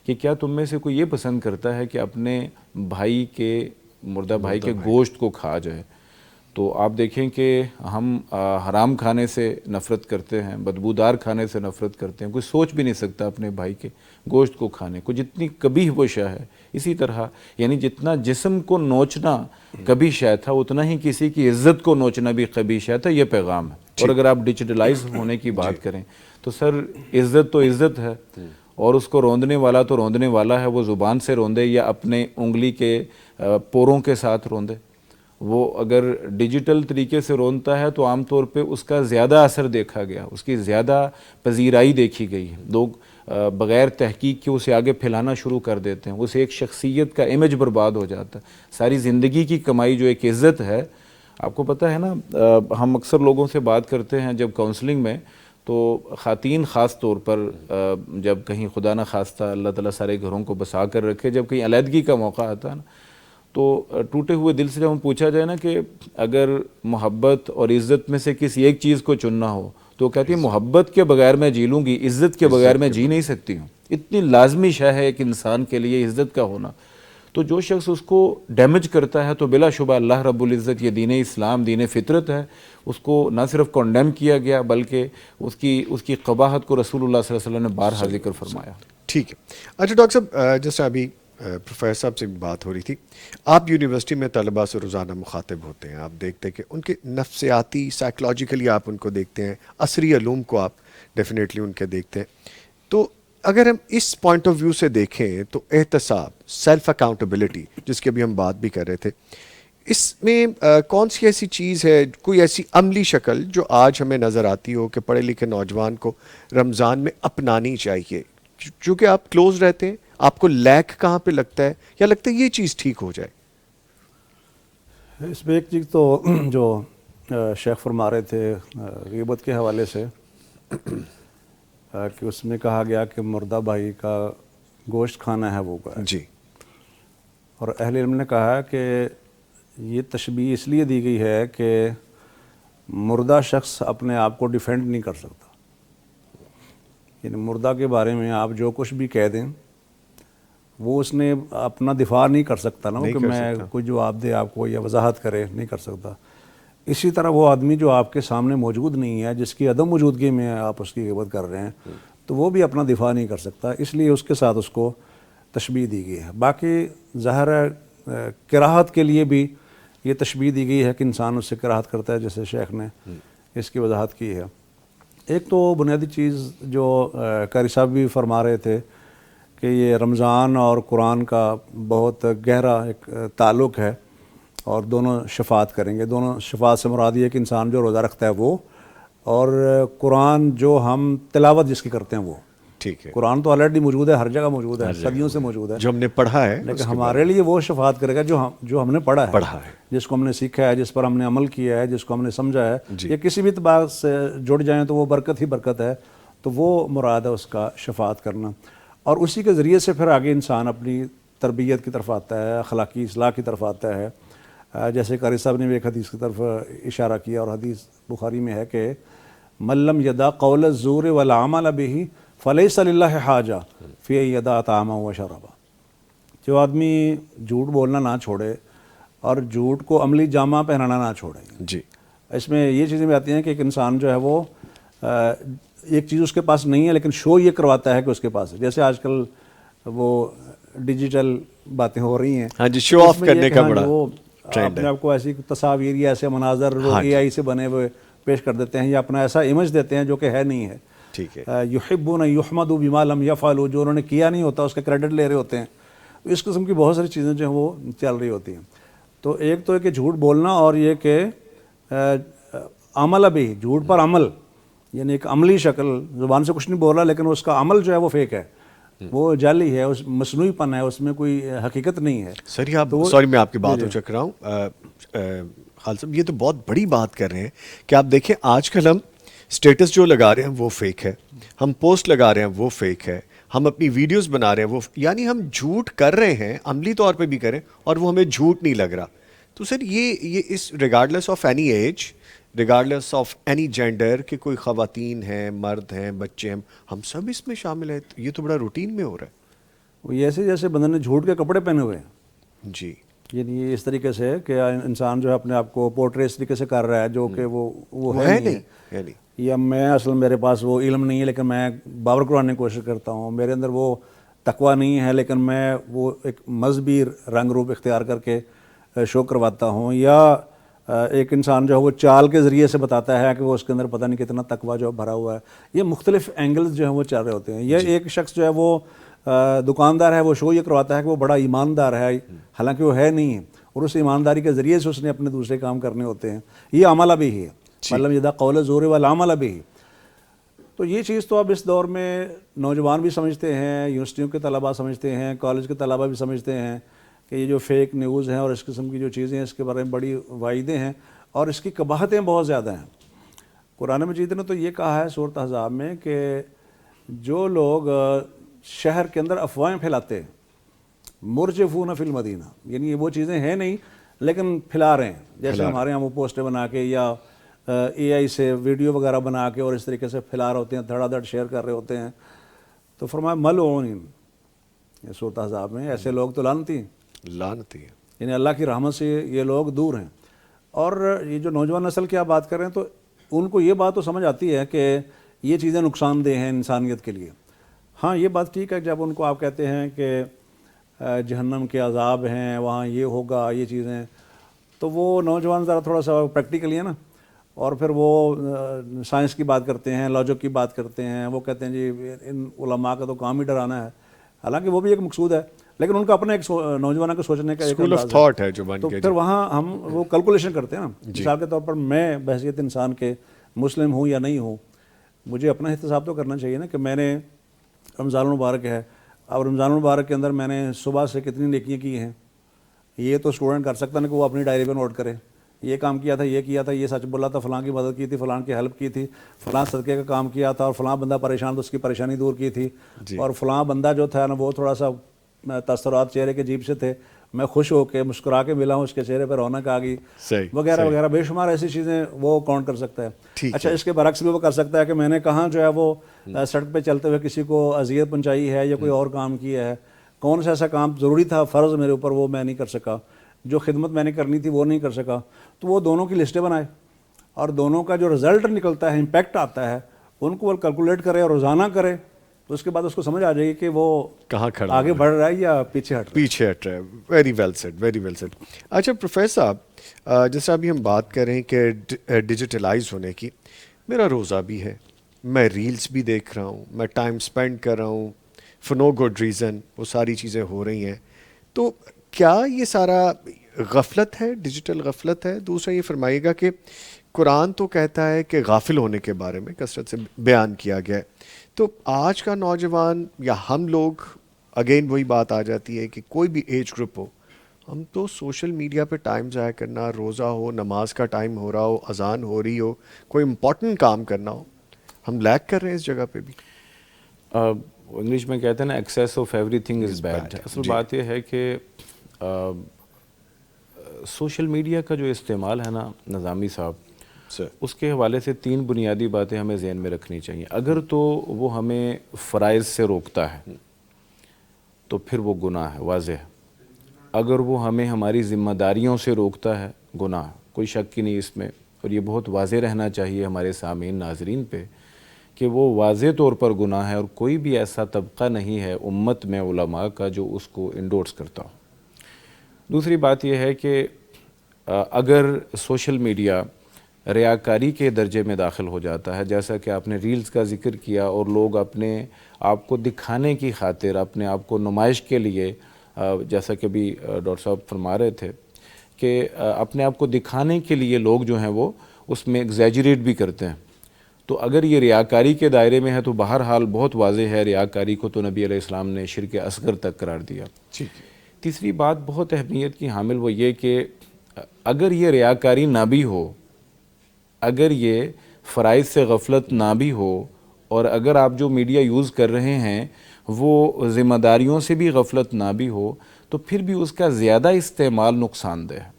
Speaker 6: کہ کیا تم میں سے کوئی یہ پسند کرتا ہے کہ اپنے بھائی کے, مردہ بھائی کے گوشت کو کھا جائے. تو آپ دیکھیں کہ ہم حرام کھانے سے نفرت کرتے ہیں, بدبودار کھانے سے نفرت کرتے ہیں, کوئی سوچ بھی نہیں سکتا اپنے بھائی کے گوشت کو کھانے کو, جتنی قبیح وہ شے ہے. اسی طرح یعنی جتنا جسم کو نوچنا قبیح شے تھا, اتنا ہی کسی کی عزت کو نوچنا بھی قبیح شے تھا. یہ پیغام ہے. اور اگر آپ ڈیجیٹلائز ہونے کی بات کریں تو سر عزت تو عزت ہے, اور اس کو روندنے والا تو روندنے والا ہے, وہ زبان سے روندے یا اپنے انگلی کے پوروں کے ساتھ روندے. وہ اگر ڈیجیٹل طریقے سے روندتا ہے تو عام طور پہ اس کا زیادہ اثر دیکھا گیا, اس کی زیادہ پذیرائی دیکھی گئی ہے. لوگ بغیر تحقیق کے اسے آگے پھیلانا شروع کر دیتے ہیں, اسے ایک شخصیت کا امیج برباد ہو جاتا ہے. ساری زندگی کی کمائی جو ایک عزت ہے, آپ کو پتہ ہے نا, ہم اکثر لوگوں سے بات کرتے ہیں جب کاؤنسلنگ میں, تو خواتین خاص طور پر جب کہیں خدا نہ خواستہ اللہ تعالیٰ سارے گھروں کو بسا کر رکھے, جب کہیں علیحدگی کا موقع آتا ہے نا, تو ٹوٹے ہوئے دل سے جب ہم پوچھا جائے نا کہ اگر محبت اور عزت میں سے کسی ایک چیز کو چننا ہو, تو کہتی ہے محبت کے بغیر میں جی لوں گی, عزت کے بغیر میں جی نہیں سکتی ہوں. اتنی لازمی شے ہے ایک انسان کے لیے عزت کا ہونا. تو جو شخص اس کو ڈیمیج کرتا ہے تو بلا شبہ اللہ رب العزت, یہ دین اسلام دین فطرت ہے, اس کو نہ صرف کنڈیم کیا گیا بلکہ اس کی قباحت کو رسول اللہ صلی اللہ علیہ وسلم نے بارہا ذکر فرمایا.
Speaker 1: ٹھیک ہے. اچھا ڈاکٹر صاحب, جیسا ابھی پروفیسر صاحب سے بات ہو رہی تھی, آپ یونیورسٹی میں طلباء سے روزانہ مخاطب ہوتے ہیں, آپ دیکھتے ہیں کہ ان کے نفسیاتی سائیکلوجیکلی آپ ان کو دیکھتے ہیں, عصری علوم کو آپ ڈیفینیٹلی ان کے دیکھتے ہیں. تو اگر ہم اس پوائنٹ آف ویو سے دیکھیں تو احتساب, سیلف اکاؤنٹیبلٹی, جس کی ابھی ہم بات بھی کر رہے تھے, اس میں کون سی ایسی چیز ہے, کوئی ایسی عملی شکل جو آج ہمیں نظر آتی ہو کہ پڑھے لکھے نوجوان کو رمضان میں اپنانی چاہیے, چونکہ آپ کلوز رہتے ہیں, آپ کو لیک کہاں پہ لگتا ہے, یا لگتا ہے یہ چیز ٹھیک ہو جائے؟
Speaker 3: اس میں ایک چیز تو جو شیخ فرما رہے تھے غیبت کے حوالے سے, کہ اس میں کہا گیا کہ مردہ بھائی کا گوشت کھانا ہے وہ گویا.
Speaker 1: جی.
Speaker 3: اور اہل علم نے کہا کہ یہ تشبیہ اس لیے دی گئی ہے کہ مردہ شخص اپنے آپ کو ڈیفینڈ نہیں کر سکتا. یعنی مردہ کے بارے میں آپ جو کچھ بھی کہہ دیں وہ اس نے اپنا دفاع نہیں کر سکتا نا, کہ میں کوئی جواب دے آپ کو یا وضاحت کرے, نہیں کر سکتا. اسی طرح وہ آدمی جو آپ کے سامنے موجود نہیں ہے, جس کی عدم موجودگی میں آپ اس کی غیبت کر رہے ہیں, تو وہ بھی اپنا دفاع نہیں کر سکتا, اس لیے اس کے ساتھ اس کو تشبیہ دی گئی ہے. باقی ظاہر ہے کراہت کے لیے بھی یہ تشبیہ دی گئی ہے کہ انسان اس سے کراہت کرتا ہے, جیسے شیخ نے اس کی وضاحت کی ہے. ایک تو بنیادی چیز جو قاری صاحب بھی فرما رہے تھے کہ یہ رمضان اور قرآن کا بہت گہرا ایک تعلق ہے, اور دونوں شفاعت کریں گے. دونوں شفاعت سے مراد یہ ہے کہ انسان جو روزہ رکھتا ہے وہ, اور قرآن جو ہم تلاوت جس کی کرتے ہیں وہ.
Speaker 1: ٹھیک ہے.
Speaker 3: قرآن تو آلریڈی موجود ہے, ہر جگہ موجود ہے, صدیوں سے موجود ہے,
Speaker 1: جو ہم نے پڑھا ہے,
Speaker 3: لیکن ہمارے لیے وہ شفاعت کرے گا جو ہم نے پڑھا ہے, جس کو ہم نے سیکھا ہے, جس پر ہم نے عمل کیا ہے, جس کو ہم نے سمجھا ہے, یا کسی بھی اعتبار سے جڑ جائیں تو وہ برکت ہی برکت ہے. تو وہ مراد ہے اس کا شفاعت کرنا, اور اسی کے ذریعے سے پھر آگے انسان اپنی تربیت کی طرف آتا ہے, اخلاقی اصلاح کی طرف آتا ہے. جیسے قاری صاحب نے بھی ایک حدیث کی طرف اشارہ کیا, اور حدیث بخاری میں ہے کہ من لم یدع قول الزور والعمل به فلیس للہ حاجہ فی ان یدع طعامہ و شرابہ. جو آدمی جھوٹ بولنا نہ چھوڑے اور جھوٹ کو عملی جامہ پہنانا نہ چھوڑے.
Speaker 1: جی.
Speaker 3: اس میں یہ چیزیں بھی آتی ہیں کہ ایک انسان جو ہے وہ ایک چیز اس کے پاس نہیں ہے لیکن شو یہ کرواتا ہے کہ اس کے پاس ہے. جیسے آج کل وہ ڈیجیٹل باتیں ہو رہی ہیں,
Speaker 1: ہاں جی, شو آف کرنے کا بڑا
Speaker 3: وہ
Speaker 1: ٹرینڈ
Speaker 3: اپنے
Speaker 1: ہے.
Speaker 3: آپ کو ایسی تصاویر یا ایسے مناظر وہ اے آئی سے بنے ہوئے پیش کر دیتے ہیں یا اپنا ایسا امیج دیتے ہیں جو کہ ہے نہیں ہے.
Speaker 1: ٹھیک ہے,
Speaker 3: یحبون یحمدوا بما لم یفعلوا, جو انہوں نے کیا نہیں ہوتا اس کا کریڈٹ لے رہے ہوتے ہیں. اس قسم کی بہت ساری چیزیں جو ہیں وہ چل رہی ہوتی ہیں. تو ایک تو ہے کہ جھوٹ بولنا, اور یہ کہ عمل بھی, جھوٹ پر عمل, یعنی ایک عملی شکل, زبان سے کچھ نہیں بول رہا لیکن اس کا عمل جو ہے وہ فیک ہے, وہ جعلی ہے, اس مصنوعی پن ہے, اس میں کوئی حقیقت نہیں ہے.
Speaker 1: سر آپ سوری میں آپ کی بات ہو چک رہا ہوں خالد صاحب, یہ تو بہت بڑی بات کر رہے ہیں کہ آپ دیکھیں آج کل ہم اسٹیٹس جو لگا رہے ہیں وہ فیک ہے, ہم پوسٹ لگا رہے ہیں وہ فیک ہے, ہم اپنی ویڈیوز بنا رہے ہیں وہ, یعنی ہم جھوٹ کر رہے ہیں عملی طور پہ بھی کریں اور وہ ہمیں جھوٹ نہیں لگ رہا. تو سر یہ اس regardless of any age, regardless of any gender, کہ کوئی خواتین ہیں, مرد ہیں, بچے ہیں, ہم سب اس میں شامل ہیں. یہ تو بڑا روٹین میں ہو رہا ہے.
Speaker 3: وہ ایسے جیسے بندے نے جھوٹ کے کپڑے پہنے ہوئے ہیں
Speaker 1: جی,
Speaker 3: یعنی اس طریقے سے کہ انسان جو ہے اپنے آپ کو پورٹری اس طریقے سے کر رہا ہے جو کہ وہ
Speaker 1: ہے نہیں, ہے نہیں.
Speaker 3: یا میں اصل میرے پاس وہ علم نہیں ہے لیکن میں باور کرانے کی کوشش کرتا ہوں, میرے اندر وہ تقوی نہیں ہے لیکن میں وہ ایک مذہبی رنگ روپ اختیار کر کے شو کرواتا ہوں. یا ایک انسان جو ہے وہ چال کے ذریعے سے بتاتا ہے کہ وہ اس کے اندر پتہ نہیں کتنا تقوی جو بھرا ہوا ہے. یہ مختلف اینگلز جو ہیں وہ چل رہے ہوتے ہیں. یہ ایک شخص جو ہے وہ دکاندار ہے, وہ شو یہ کرواتا ہے کہ وہ بڑا ایماندار ہے, حالانکہ وہ ہے نہیں ہے, اور اس ایمانداری کے ذریعے سے اس نے اپنے دوسرے کام کرنے ہوتے ہیں. یہ عملہ بھی ہے, مطلب یہ قول زور والعمل بھی. تو یہ چیز تو اب اس دور میں نوجوان بھی سمجھتے ہیں, یونیورسٹیوں کے طلباء سمجھتے ہیں, کالج کے طلباء بھی سمجھتے ہیں کہ یہ جو فیک نیوز ہیں اور اس قسم کی جو چیزیں ہیں اس کے بارے میں بڑی وعیدیں ہیں اور اس کی قباحتیں بہت زیادہ ہیں. قرآن مجید نے تو یہ کہا ہے سورۃ احزاب میں کہ جو لوگ شہر کے اندر افواہیں پھیلاتے ہیں, مرجفون فی المدینہ, یعنی وہ چیزیں ہیں نہیں لیکن پھیلا رہے ہیں, جیسے ہمارے یہاں وہ پوسٹیں بنا کے یا اے آئی سے ویڈیو وغیرہ بنا کے اور اس طریقے سے پھیلا رہے ہوتے ہیں, دھڑا دھڑ شیئر کر رہے ہوتے ہیں. تو فرمایا ملعونین, یہ سورۃ احزاب میں, ایسے لوگ تو لعنتی ہیں,
Speaker 1: لعنتی ہے,
Speaker 3: یعنی اللہ کی رحمت سے یہ لوگ دور ہیں. اور یہ جو نوجوان نسل کی آپ بات کر رہے ہیں تو ان کو یہ بات تو سمجھ آتی ہے کہ یہ چیزیں نقصان دہ ہیں انسانیت کے لیے. ہاں یہ بات ٹھیک ہے, جب ان کو آپ کہتے ہیں کہ جہنم کے عذاب ہیں, وہاں یہ ہوگا, یہ چیزیں, تو وہ نوجوان ذرا تھوڑا سا پریکٹیکلی ہے نا, اور پھر وہ سائنس کی بات کرتے ہیں, لاجک کی بات کرتے ہیں, وہ کہتے ہیں جی ان علماء کا تو کام ہی ڈرانا ہے, حالانکہ وہ بھی ایک مقصود ہے لیکن ان کا اپنا ایک نوجوانوں کو سوچنے کا ایک
Speaker 1: اسکول آف تھاٹ ہے جو بن
Speaker 3: تو
Speaker 1: گیا.
Speaker 3: پھر وہاں ہم وہ کیلکولیشن کرتے ہیں نا, مثال کے طور پر میں بحیثیت انسان کے مسلم ہوں یا نہیں ہوں, مجھے اپنا احتساب تو کرنا چاہیے نا کہ میں نے رمضان المبارک ہے, اور رمضان المبارک کے اندر میں نے صبح سے کتنی نیکیاں کی ہیں. یہ تو اسٹوڈنٹ کر سکتا ہے کہ وہ اپنی ڈائری پہ نوٹ کرے, یہ کام کیا تھا, یہ کیا تھا, یہ سچ بولا تھا, فلاں کی مدد کی تھی, فلاں کی ہیلپ کی تھی, فلاں صدقے کا کام کیا تھا, اور فلاں بندہ پریشان تو اس کی پریشانی دور کی تھی, اور فلاں بندہ جو تھا نا وہ تھوڑا سا تاثرات چہرے کے عجیب سے تھے, میں خوش ہو کے مسکرا کے ملا ہوں, اس کے چہرے پہ رونق آ گئی, وغیرہ وغیرہ, بے شمار ایسی چیزیں وہ کاؤنٹ کر سکتا ہے. اچھا, اس کے برعکس بھی وہ کر سکتا ہے کہ میں نے کہاں جو ہے وہ سڑک پہ چلتے ہوئے کسی کو اذیت پہنچائی ہے یا کوئی اور کام کیا ہے, کون سا ایسا کام ضروری تھا, فرض میرے اوپر, وہ میں نہیں کر سکا, جو خدمت میں نے کرنی تھی وہ نہیں کر سکا. تو وہ دونوں کی لسٹیں بنائے اور دونوں کا جو رزلٹ نکلتا ہے, امپیکٹ آتا ہے, ان کو وہ کیلکولیٹ کرے اور روزانہ کرے, تو اس کے بعد اس کو سمجھ آ جائے گی کہ وہ
Speaker 1: کہاں کھڑا
Speaker 3: آگے بڑھ رہا ہے یا پیچھے ہٹ رہا ہے.
Speaker 1: Very well said, very well said. اچھا پروفیسر صاحب, جیسا ابھی ہم بات کر رہے ہیں کہ ڈیجیٹلائز ہونے کی, میرا روزہ بھی ہے, میں ریلز بھی دیکھ رہا ہوں, میں ٹائم سپینڈ کر رہا ہوں, فور نو گڈ ریزن وہ ساری چیزیں ہو رہی ہیں, تو کیا یہ سارا غفلت ہے, ڈیجیٹل غفلت ہے؟ دوسرا یہ فرمائیے گا کہ قرآن تو کہتا ہے کہ غافل ہونے کے بارے میں کثرت سے بیان کیا گیا ہے, تو آج کا نوجوان یا ہم لوگ, اگین وہی بات آ جاتی ہے کہ کوئی بھی ایج گروپ ہو, ہم تو سوشل میڈیا پہ ٹائم ضائع کرنا, روزہ ہو, نماز کا ٹائم ہو رہا ہو, اذان ہو رہی ہو, کوئی امپورٹنٹ کام کرنا ہو, ہم لیک کر رہے ہیں اس جگہ پہ بھی.
Speaker 6: انگلش میں کہتے ہیں نا access of every thing is bad. اصل بات یہ ہے کہ سوشل میڈیا کا جو استعمال ہے نا نظامی صاحب, اس کے حوالے سے 3 بنیادی باتیں ہمیں ذہن میں رکھنی چاہیے. اگر تو وہ ہمیں فرائض سے روکتا ہے تو پھر وہ گناہ ہے, واضح ہے. اگر وہ ہمیں ہماری ذمہ داریوں سے روکتا ہے, گناہ, کوئی شک ہی نہیں اس میں. اور یہ بہت واضح رہنا چاہیے ہمارے سامعین ناظرین پہ کہ وہ واضح طور پر گناہ ہے، اور کوئی بھی ایسا طبقہ نہیں ہے امت میں علماء کا جو اس کو انڈورس کرتا ہو۔ دوسری بات یہ ہے کہ اگر سوشل میڈیا ریاکاری کے درجے میں داخل ہو جاتا ہے، جیسا کہ آپ نے ریلز کا ذکر کیا، اور لوگ اپنے آپ کو دکھانے کی خاطر، اپنے آپ کو نمائش کے لیے، جیسا کہ ابھی ڈاکٹر صاحب فرما رہے تھے کہ اپنے آپ کو دکھانے کے لیے لوگ جو ہیں وہ اس میں ایگزیجریٹ بھی کرتے ہیں، تو اگر یہ ریاکاری کے دائرے میں ہے تو بہرحال بہت واضح ہے، ریاکاری کو تو نبی علیہ السلام نے شرک اصغر تک قرار دیا۔ تیسری بات بہت اہمیت کی حامل وہ یہ کہ اگر یہ ریاکاری نہ بھی ہو، اگر یہ فرائض سے غفلت نہ بھی ہو، اور اگر آپ جو میڈیا یوز کر رہے ہیں وہ ذمہ داریوں سے بھی غفلت نہ بھی ہو، تو پھر بھی اس کا زیادہ استعمال نقصان دہ ہے،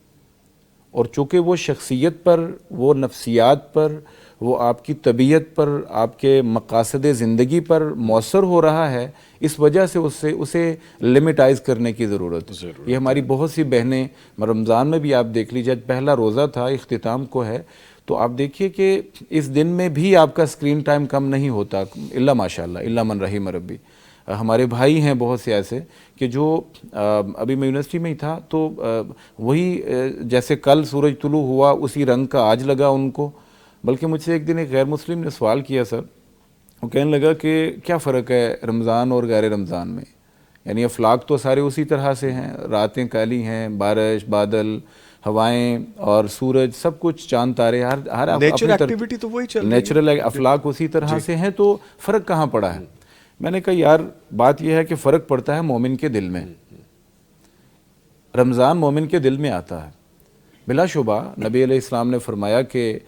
Speaker 6: اور چونکہ وہ شخصیت پر، وہ نفسیات پر، وہ آپ کی طبیعت پر، آپ کے مقاصد زندگی پر مؤثر ہو رہا ہے، اس وجہ سے اسے لمٹائز کرنے کی ضرورت ہے۔ یہ ہماری بہت سی بہنیں، رمضان میں بھی آپ دیکھ لیجیے، پہلا روزہ تھا، اختتام کو ہے، تو آپ دیکھیے کہ اس دن میں بھی آپ کا اسکرین ٹائم کم نہیں ہوتا، الا ماشاءاللہ، الا من رحم ربی۔ ہمارے بھائی ہیں بہت سے ایسے کہ جو ابھی میں یونیورسٹی میں ہی تھا، تو وہی جیسے کل سورج طلوع ہوا اسی رنگ کا آج لگا ان کو، بلکہ مجھ سے ایک دن ایک غیر مسلم نے سوال کیا سر، وہ کہنے لگا کہ کیا فرق ہے رمضان اور غیر رمضان میں؟ یعنی افلاک تو سارے اسی طرح سے ہیں، راتیں کالی ہیں، بارش، بادل، ہوائیں اور سورج، سب کچھ، چاند تارے، ہر
Speaker 1: نیچر ایکٹیویٹی تو وہی چل رہی ہے،
Speaker 6: نیچرل افلاک اسی طرح سے ہیں، تو فرق کہاں پڑا ہے؟ میں نے کہا یار بات یہ ہے کہ فرق پڑتا ہے مومن کے دل میں۔ رمضان مومن کے دل میں آتا ہے، بلا شبہ نبی علیہ السلام نے فرمایا کہ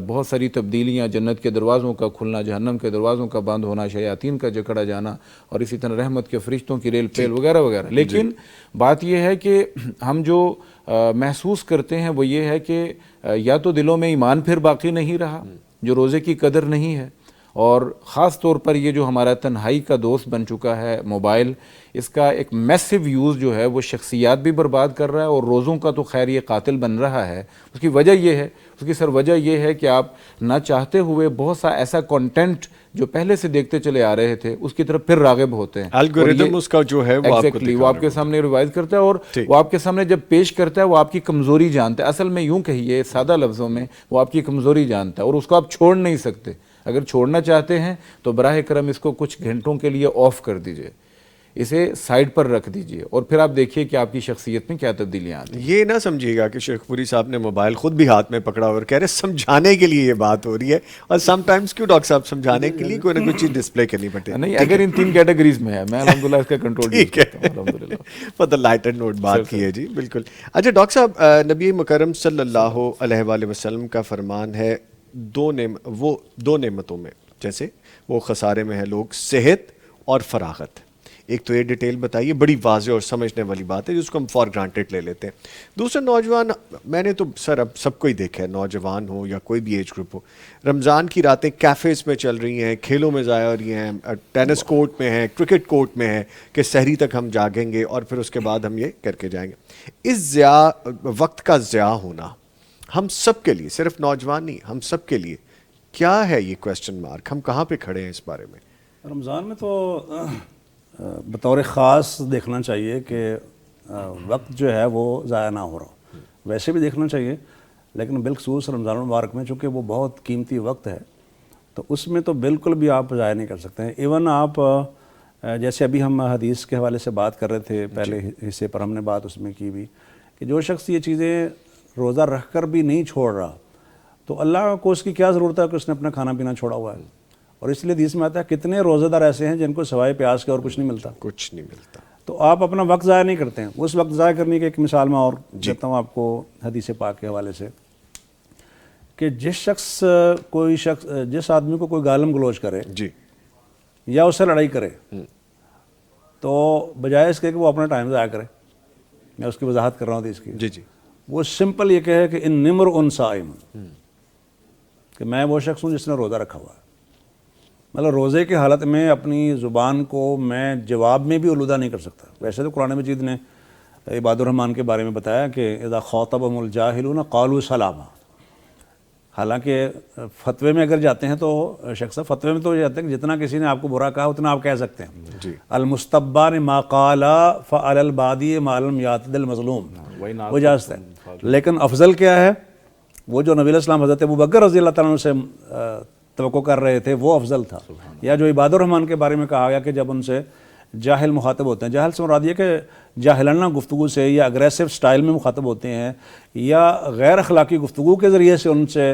Speaker 6: بہت ساری تبدیلیاں، جنت کے دروازوں کا کھلنا، جہنم کے دروازوں کا بند ہونا، شیاطین کا جکڑا جانا، اور اسی طرح رحمت کے فرشتوں کی ریل پیل وغیرہ وغیرہ، لیکن بات یہ ہے کہ ہم جو محسوس کرتے ہیں وہ یہ ہے کہ یا تو دلوں میں ایمان پھر باقی نہیں رہا، جو روزے کی قدر نہیں ہے، اور خاص طور پر یہ جو ہمارا تنہائی کا دوست بن چکا ہے موبائل، اس کا ایک میسیو یوز جو ہے وہ شخصیات بھی برباد کر رہا ہے، اور روزوں کا تو خیر یہ قاتل بن رہا ہے۔ اس کی وجہ یہ ہے، اس کی سر وجہ یہ ہے کہ آپ نہ چاہتے ہوئے بہت سا ایسا کنٹینٹ جو پہلے سے دیکھتے چلے آ رہے تھے اس کی طرف پھر راغب ہوتے ہیں،
Speaker 1: الگوریدم اس کا جو ہے
Speaker 6: وہ آپ کے سامنے ریوائز کرتا ہے، اور وہ آپ کے سامنے جب پیش کرتا ہے وہ آپ کی کمزوری جانتا ہے، اصل میں یوں کہیے سادہ لفظوں میں وہ آپ کی کمزوری جانتا ہے، اور اس کو آپ چھوڑ نہیں سکتے۔ اگر چھوڑنا چاہتے ہیں تو براہ کرم اس کو کچھ گھنٹوں کے لیے آف کر دیجئے، اسے سائڈ پر رکھ دیجئے، اور پھر آپ دیکھیے کہ آپ کی شخصیت میں کیا تبدیلیاں آتی ہیں۔
Speaker 1: یہ نہ سمجھیے گا کہ شیخ پوری صاحب نے موبائل خود بھی ہاتھ میں پکڑا اور کہہ رہے سمجھانے کے لیے یہ بات ہو رہی ہے، اور سم ٹائمز کیوں ڈاکٹر صاحب سمجھانے کے لیے کوئی نہ کوئی چیز ڈسپلے کرنی پڑتی ہے۔
Speaker 6: نہیں، اگر ان تین کیٹیگریز میں ہے، میں الحمدللہ اس کا کنٹرول
Speaker 1: ٹھیک ہے، پتہ لائٹر نوٹ بات کی ہے جی، بالکل۔ اچھا ڈاکٹر صاحب، نبی مکرم صلی اللہ علیہ وآلہ وسلم کا فرمان ہے دو نعمتوں میں، جیسے وہ خسارے میں ہے لوگ، صحت اور فراغت۔ ایک تو یہ ڈیٹیل بتائیے، بڑی واضح اور سمجھنے والی بات ہے جس کو ہم فار گرانٹیڈ لے لیتے ہیں۔ دوسرا، نوجوان، میں نے تو سر اب سب کو ہی دیکھا ہے، نوجوان ہو یا کوئی بھی ایج گروپ ہو، رمضان کی راتیں کیفیز میں چل رہی ہیں، کھیلوں میں ضائع ہو رہی ہیں، ٹینس کورٹ میں ہیں، کرکٹ کورٹ میں ہیں کہ سحری تک ہم جاگیں گے اور پھر اس کے بعد ہم یہ کر کے جائیں گے۔ اس وقت کا ضیاع ہونا ہم سب کے لیے، صرف نوجوان نہیں، ہم سب کے لیے کیا ہے یہ کویسچن مارک؟ ہم کہاں پہ کھڑے ہیں اس بارے میں؟
Speaker 3: رمضان میں تو بطور خاص دیکھنا چاہیے کہ وقت جو ہے وہ ضائع نہ ہو رہا، ویسے بھی دیکھنا چاہیے، لیکن بالخصوص رمضان المبارک میں چونکہ وہ بہت قیمتی وقت ہے تو اس میں تو بالکل بھی آپ ضائع نہیں کر سکتے ہیں۔ ایون آپ جیسے ابھی ہم حدیث کے حوالے سے بات کر رہے تھے، پہلے حصے پر ہم نے بات اس میں کی بھی کہ جو شخص یہ چیزیں روزہ رکھ کر بھی نہیں چھوڑ رہا تو اللہ کو اس کی کیا ضرورت ہے کہ اس نے اپنا کھانا پینا چھوڑا ہوا ہے۔ اور اس لیے حدیث میں آتا ہے کتنے روزہ دار ایسے ہیں جن کو سوائے پیاس کے اور کچھ نہیں ملتا،
Speaker 1: کچھ نہیں ملتا،
Speaker 3: تو آپ اپنا وقت ضائع نہیں کرتے ہیں۔ اس وقت ضائع کرنے کی ایک مثال میں اور دیتا ہوں آپ کو حدیث پاک کے حوالے سے، کہ جس آدمی کو کوئی گالم گلوچ کرے
Speaker 1: جی، یا
Speaker 3: اس سے لڑائی کرے تو بجائے اس کے کہ وہ اپنا ٹائم ضائع کرے، میں اس کی وضاحت کر رہا ہوں اس کی،
Speaker 1: جی جی،
Speaker 3: وہ سمپل یہ کہے کہ ان نمر صائم، کہ میں وہ شخص ہوں جس نے روزہ رکھا ہوا ہے۔ مطلب روزے کی حالت میں اپنی زبان کو میں جواب میں بھی آلودہ نہیں کر سکتا۔ ویسے تو قرآن مجید نے عباد الرحمن کے بارے میں بتایا کہ اذا خاطبهم الجاہلون قالوا سلاما، حالانکہ فتوے میں اگر جاتے ہیں تو شخص فتوے میں تو یہ جاتے ہیں کہ جتنا کسی نے آپ کو برا کہا اتنا آپ کہہ سکتے ہیں.
Speaker 1: جی.
Speaker 3: المستبان ما قال فعلی البادی ما لم یعتد المظلوم، وہ اجازت ہے. لیکن افضل کیا ہے؟ وہ جو نبی علیہ السلام حضرت ابوبکر رضی اللہ تعالیٰ عنہ سے توقع کر رہے تھے وہ افضل تھا. یا جو عباد الرحمن کے بارے میں کہا گیا کہ جب ان سے جاہل مخاطب ہوتے ہیں، جاہل سے مراد یہ کہ جاہلانہ گفتگو سے یا اگریسو سٹائل میں مخاطب ہوتے ہیں یا غیر اخلاقی گفتگو کے ذریعے سے ان سے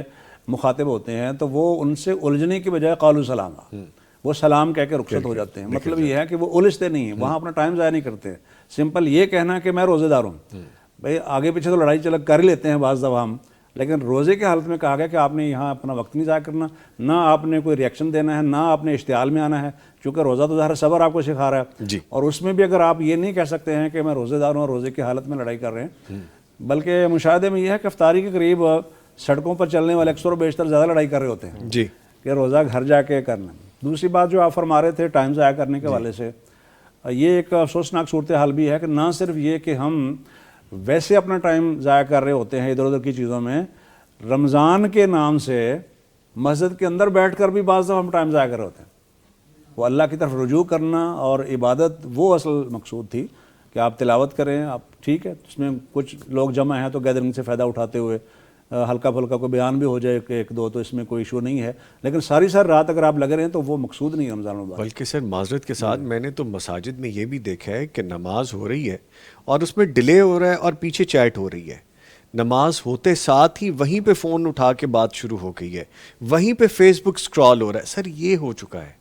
Speaker 3: مخاطب ہوتے ہیں، تو وہ ان سے الجھنے کی بجائے قالوا سلاما، وہ سلام کہہ کے رخصت ہو جاتے ہیں. مطلب یہ ہے کہ وہ الجھتے نہیں ہیں، وہاں اپنا ٹائم ضائع نہیں کرتے. سمپل یہ کہنا کہ میں روزے دار ہوں، بھئی آگے پیچھے تو لڑائی چلک کر ہی لیتے ہیں بعض دفعہ ہم، لیکن روزے کی حالت میں کہا گیا کہ آپ نے یہاں اپنا وقت نہیں ضائع کرنا، نہ آپ نے کوئی ریئیکشن دینا ہے، نہ آپ نے اشتعال میں آنا ہے، چونکہ روزہ تو ظاہر صبر آپ کو سکھا رہا ہے.
Speaker 1: جی.
Speaker 3: اور اس میں بھی اگر آپ یہ نہیں کہہ سکتے ہیں کہ میں روزے دار ہوں اور روزے کی حالت میں لڑائی کر رہے ہیں، بلکہ مشاہدے میں یہ ہے کہ افطاری کے قریب سڑکوں پر چلنے والے اکثر و بیشتر زیادہ لڑائی کر رہے ہوتے ہیں
Speaker 1: جی.
Speaker 3: کہ روزہ گھر جا کے کرنا. دوسری بات جو آپ فرما رہے تھے ٹائم ضائع کرنے کے حوالے سے، یہ ایک افسوسناک صورتحال بھی ہے کہ نہ صرف یہ کہ ہم ویسے اپنا ٹائم ضائع کر رہے ہوتے ہیں ادھر ادھر کی چیزوں میں، رمضان کے نام سے مسجد کے اندر بیٹھ کر بھی بعض دفعہ ہم ٹائم ضائع کر رہے ہوتے ہیں. وہ اللہ کی طرف رجوع کرنا اور عبادت وہ اصل مقصود تھی کہ آپ تلاوت کریں. آپ ٹھیک ہے اس میں کچھ لوگ جمع ہیں تو گیدرنگ سے فائدہ اٹھاتے ہوئے ہلکا پھلکا کوئی بیان بھی ہو جائے کہ ایک دو، تو اس میں کوئی ایشو نہیں ہے، لیکن ساری رات اگر آپ لگے رہے ہیں تو وہ مقصود نہیں ہے رمضان المبارک.
Speaker 1: بلکہ سر معذرت کے ساتھ میں نے تو مساجد میں یہ بھی دیکھا ہے کہ نماز ہو رہی ہے اور اس میں ڈیلے ہو رہا ہے اور پیچھے چیٹ ہو رہی ہے. نماز ہوتے ساتھ ہی وہیں پہ فون اٹھا کے بات شروع ہو گئی ہے، وہیں پہ فیس بک سکرال ہو رہا ہے. سر یہ ہو چکا ہے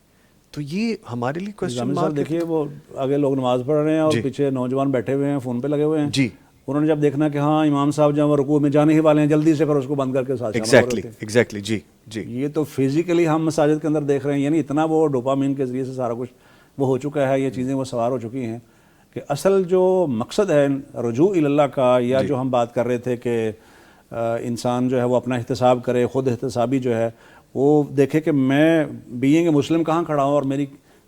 Speaker 1: تو یہ ہمارے لیے کوسچن مارک ہے.
Speaker 3: دیکھیے وہ آگے لوگ نماز پڑھ رہے ہیں اور پیچھے نوجوان بیٹھے ہوئے ہیں فون پہ لگے ہوئے ہیں.
Speaker 1: جی.
Speaker 3: انہوں نے جب دیکھنا کہ ہاں امام صاحب جب رکوع میں جانے ہی والے ہیں جلدی سے پھر اس کو بند کر کے ساتھ
Speaker 1: ایگزیکٹلی. جی جی.
Speaker 3: یہ تو فزیکلی ہم مساجد کے اندر دیکھ رہے ہیں، یعنی اتنا وہ ڈوپامین کے ذریعے سے سارا کچھ وہ ہو چکا ہے، یہ چیزیں وہ سوار ہو چکی ہیں کہ اصل جو مقصد ہے رجوع اللہ کا، یا جو ہم بات کر رہے تھے کہ انسان جو ہے وہ اپنا احتساب کرے، خود احتسابی جو ہے وہ دیکھے کہ میں بینگ مسلم کہاں کھڑا ہوں اور میری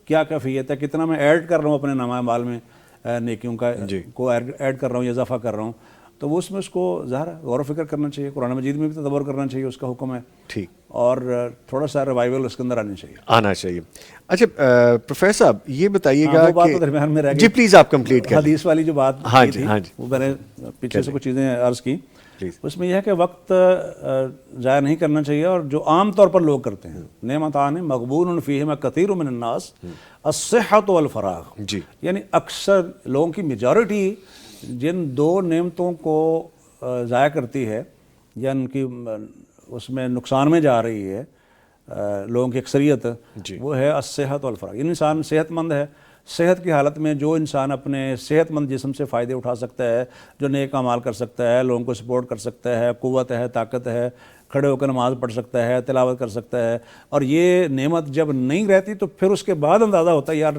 Speaker 3: کیا کیفیت ہے، کتنا میں ایڈ کر رہا ہوں اپنے نامہ اعمال میں، نیکیوں کا کو ایڈ کر رہا ہوں یا اضافہ کر رہا ہوں. تو وہ اس میں اس کو ظاہر غور و فکر کرنا چاہیے. قرآن مجید میں بھی تدبر کرنا چاہیے، اس کا حکم ہے.
Speaker 1: ٹھیک.
Speaker 3: اور تھوڑا سا ریوائول اس کے اندر آنا چاہیے.
Speaker 1: اچھا پروفیسر صاحب یہ بتائیے گا کہ
Speaker 3: درمیان میں رہ گئی.
Speaker 1: جی پلیز آپ کمپلیٹ کریں.
Speaker 3: حدیث والی جو بات تھی وہ میں نے پیچھے سے کچھ چیزیں عرض کی. اس میں یہ ہے کہ وقت ضائع نہیں کرنا چاہیے، اور جو عام طور پر لوگ کرتے ہیں، نعمتان مغبون فیہما کثیر من الناس الصحۃ والفراغ.
Speaker 1: جی.
Speaker 3: یعنی اکثر لوگوں کی میجورٹی جن دو نعمتوں کو ضائع کرتی ہے یا ان کی اس میں نقصان میں جا رہی ہے لوگوں کی اکثریت، وہ ہے الصحۃ والفراغ. یعنی انسان صحت مند ہے، صحت کی حالت میں جو انسان اپنے صحت مند جسم سے فائدے اٹھا سکتا ہے، جو نیک اعمال کر سکتا ہے، لوگوں کو سپورٹ کر سکتا ہے، قوت ہے، طاقت ہے، کھڑے ہو کر نماز پڑھ سکتا ہے، تلاوت کر سکتا ہے، اور یہ نعمت جب نہیں رہتی تو پھر اس کے بعد اندازہ ہوتا ہے یار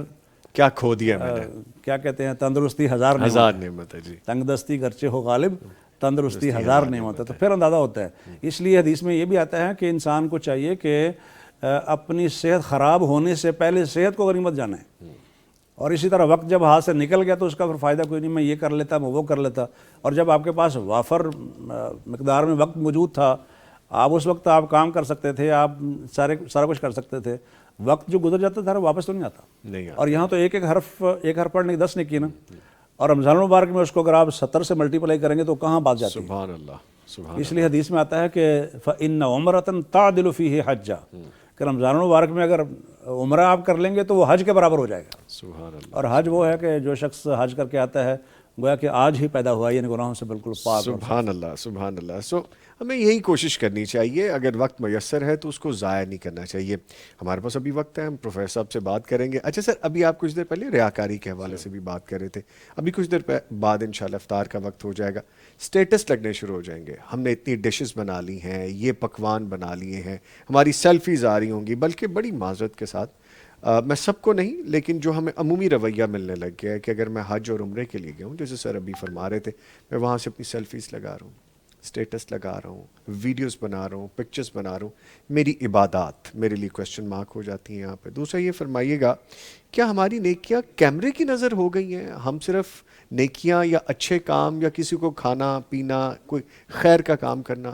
Speaker 1: کیا کھو دیا میں نے.
Speaker 3: کیا کہتے ہیں تندرستی ہزار
Speaker 1: نعمت ہے. جی.
Speaker 3: تنگ دستی گرچہ ہو غالب، تندرستی ہزار نعمت ہے. تو پھر اندازہ ہوتا ہے. اس لیے حدیث میں یہ بھی آتا ہے کہ انسان کو چاہیے کہ اپنی صحت خراب ہونے سے پہلے صحت کو غنیمت جانا ہے. اور اسی طرح وقت جب ہاتھ سے نکل گیا تو اس کا پھر فائدہ کوئی نہیں، میں یہ کر لیتا، میں وہ کر لیتا. اور جب آپ کے پاس وافر مقدار میں وقت موجود تھا، آپ اس وقت آپ کام کر سکتے تھے، آپ سارا کچھ کر سکتے تھے. وقت جو گزر جاتا تھا واپس تو نہیں آتا. اور یہاں تو ایک حرف پڑھنے کی 10 نیکی نا. اور رمضان المبارک میں اس کو اگر آپ 70 سے ملٹیپلائی کریں گے تو کہاں بات جاتی ہے.
Speaker 1: سبحان اللہ.
Speaker 3: اس لیے حدیث میں آتا ہے کہ فَإِنَّ عُمْرَةً تَعْدِلُ فِيهِ حَجًّا، کہ رمضان المبارک میں اگر عمرہ آپ کر لیں گے تو وہ حج کے برابر ہو جائے گا.
Speaker 1: سبحان اللہ.
Speaker 3: اور حج وہ ہے کہ جو شخص حج کر کے آتا ہے گویا کہ آج ہی پیدا ہوا ہے، یعنی گناہوں سے بالکل پاک.
Speaker 1: سبحان اللہ. سبحان اللہ. سو ہمیں یہی کوشش کرنی چاہیے، اگر وقت میسر ہے تو اس کو ضائع نہیں کرنا چاہیے. ہمارے پاس ابھی وقت ہے، ہم پروفیسر صاحب سے بات کریں گے. اچھا سر، ابھی آپ کچھ دیر پہلے ریاکاری کے حوالے سے بھی بات کر رہے تھے. ابھی کچھ دیر بعد انشاءاللہ افطار کا وقت ہو جائے گا، سٹیٹس لگنے شروع ہو جائیں گے. ہم نے اتنی ڈشز بنا لی ہیں، یہ پکوان بنا لیے ہیں، ہماری سیلفیز آ رہی ہوں گی. بلکہ بڑی معذرت کے ساتھ میں سب کو نہیں، لیکن جو ہمیں عمومی رویہ ملنے لگ گیا ہے کہ اگر میں حج اور عمرے کے لیے گیا ہوں، جیسے سر ابھی فرما رہے تھے، میں وہاں سے اپنی سیلفیز لگا رہا ہوں، سٹیٹس لگا رہا ہوں، ویڈیوز بنا رہا ہوں، پکچرز بنا رہا ہوں. میری عبادات میرے لیے کویسچن مارک ہو جاتی ہیں یہاں پہ. دوسرا یہ فرمائیے گا، کیا ہماری نیکیاں کیمرے کی نظر ہو گئی ہیں؟ ہم صرف نیکیاں یا اچھے کام یا کسی کو کھانا پینا، کوئی خیر کا کام کرنا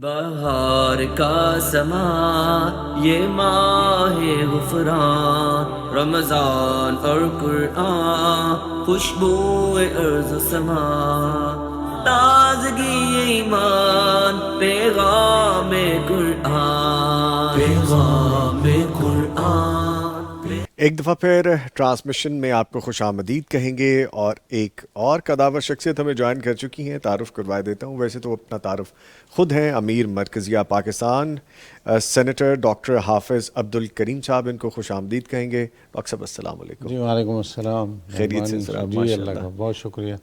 Speaker 4: بہار کا سما یہ ماہ غفران، رمضان اور قرآن خوشبو ارض و سما، تازگی ایمان پیغام قرآن، پیغام قرآن۔
Speaker 1: ایک دفعہ پھر ٹرانسمیشن میں آپ کو خوش آمدید کہیں گے، اور ایک اور قداور شخصیت ہمیں جوائن کر چکی ہیں، تعارف کروا دیتا ہوں۔ ویسے تو اپنا تعارف خود ہیں، امیر مرکزیہ پاکستان سینیٹر ڈاکٹر حافظ عبدالکریم صاحب، ان کو خوش آمدید کہیں گے۔ ڈاکٹر صاحب السلام علیکم۔
Speaker 7: جی وعلیکم السلام،
Speaker 1: خیریت سے سر؟
Speaker 7: جی اللہ کا بہت شکریہ۔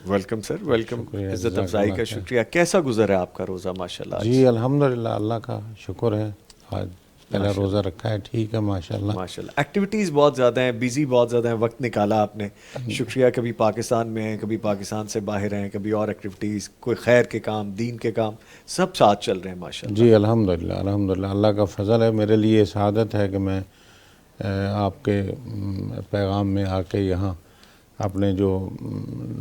Speaker 1: ویلکم سر، ویلکم،
Speaker 7: شکریہ،
Speaker 1: عزت
Speaker 7: جزاک
Speaker 1: افزائی
Speaker 7: اللہ
Speaker 1: کا
Speaker 7: خیر۔
Speaker 1: شکریہ۔ کیسا گزر ہے آپ کا روزہ ماشاءاللہ؟
Speaker 7: جی الحمدللہ اللہ کا شکر ہے، آج پہلا روزہ رکھا ہے، ٹھیک ہے ماشاءاللہ۔
Speaker 1: ماشاءاللہ ایکٹیویٹیز بہت زیادہ ہیں، بیزی بہت زیادہ ہیں، وقت نکالا آپ نے، شکریہ۔ کبھی پاکستان میں ہیں، کبھی پاکستان سے باہر ہیں، کبھی اور ایکٹیویٹیز، کوئی خیر کے کام، دین کے کام، سب ساتھ چل رہے ہیں ماشاءاللہ۔
Speaker 7: جی الحمدللہ الحمدللہ اللہ کا فضل ہے، میرے لیے سعادت ہے کہ میں آپ کے پیغام میں آ کے یہاں اپنے جو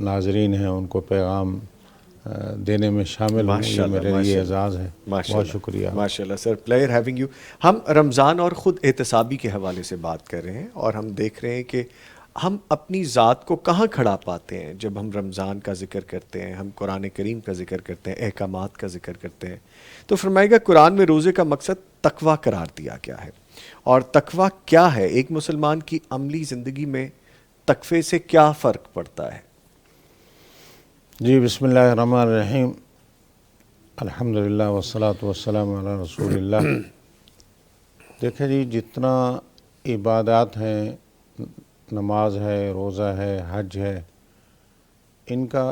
Speaker 7: ناظرین ہیں ان کو پیغام دینے میں شامل ہوں، یہ میرے لیے اعزاز ہے، بہت شکریہ۔
Speaker 1: ماشاءاللہ سر، پلیئر ہیونگ یو۔ ہم رمضان اور خود احتسابی کے حوالے سے بات کر رہے ہیں، اور ہم دیکھ رہے ہیں کہ ہم اپنی ذات کو کہاں کھڑا پاتے ہیں جب ہم رمضان کا ذکر کرتے ہیں، ہم قرآن کریم کا ذکر کرتے ہیں، احکامات کا ذکر کرتے ہیں، تو فرمائے گا قرآن میں روزے کا مقصد تقویٰ قرار دیا گیا ہے، اور تقویٰ کیا ہے؟ ایک مسلمان کی عملی زندگی میں تقوی سے کیا فرق پڑتا ہے؟
Speaker 7: جی بسم اللہ الرحمن الرحیم، الحمدللہ والصلاة والسلام علی رسول اللہ۔ دیکھیں جی، جتنا عبادات ہیں، نماز ہے، روزہ ہے، حج ہے، ان کا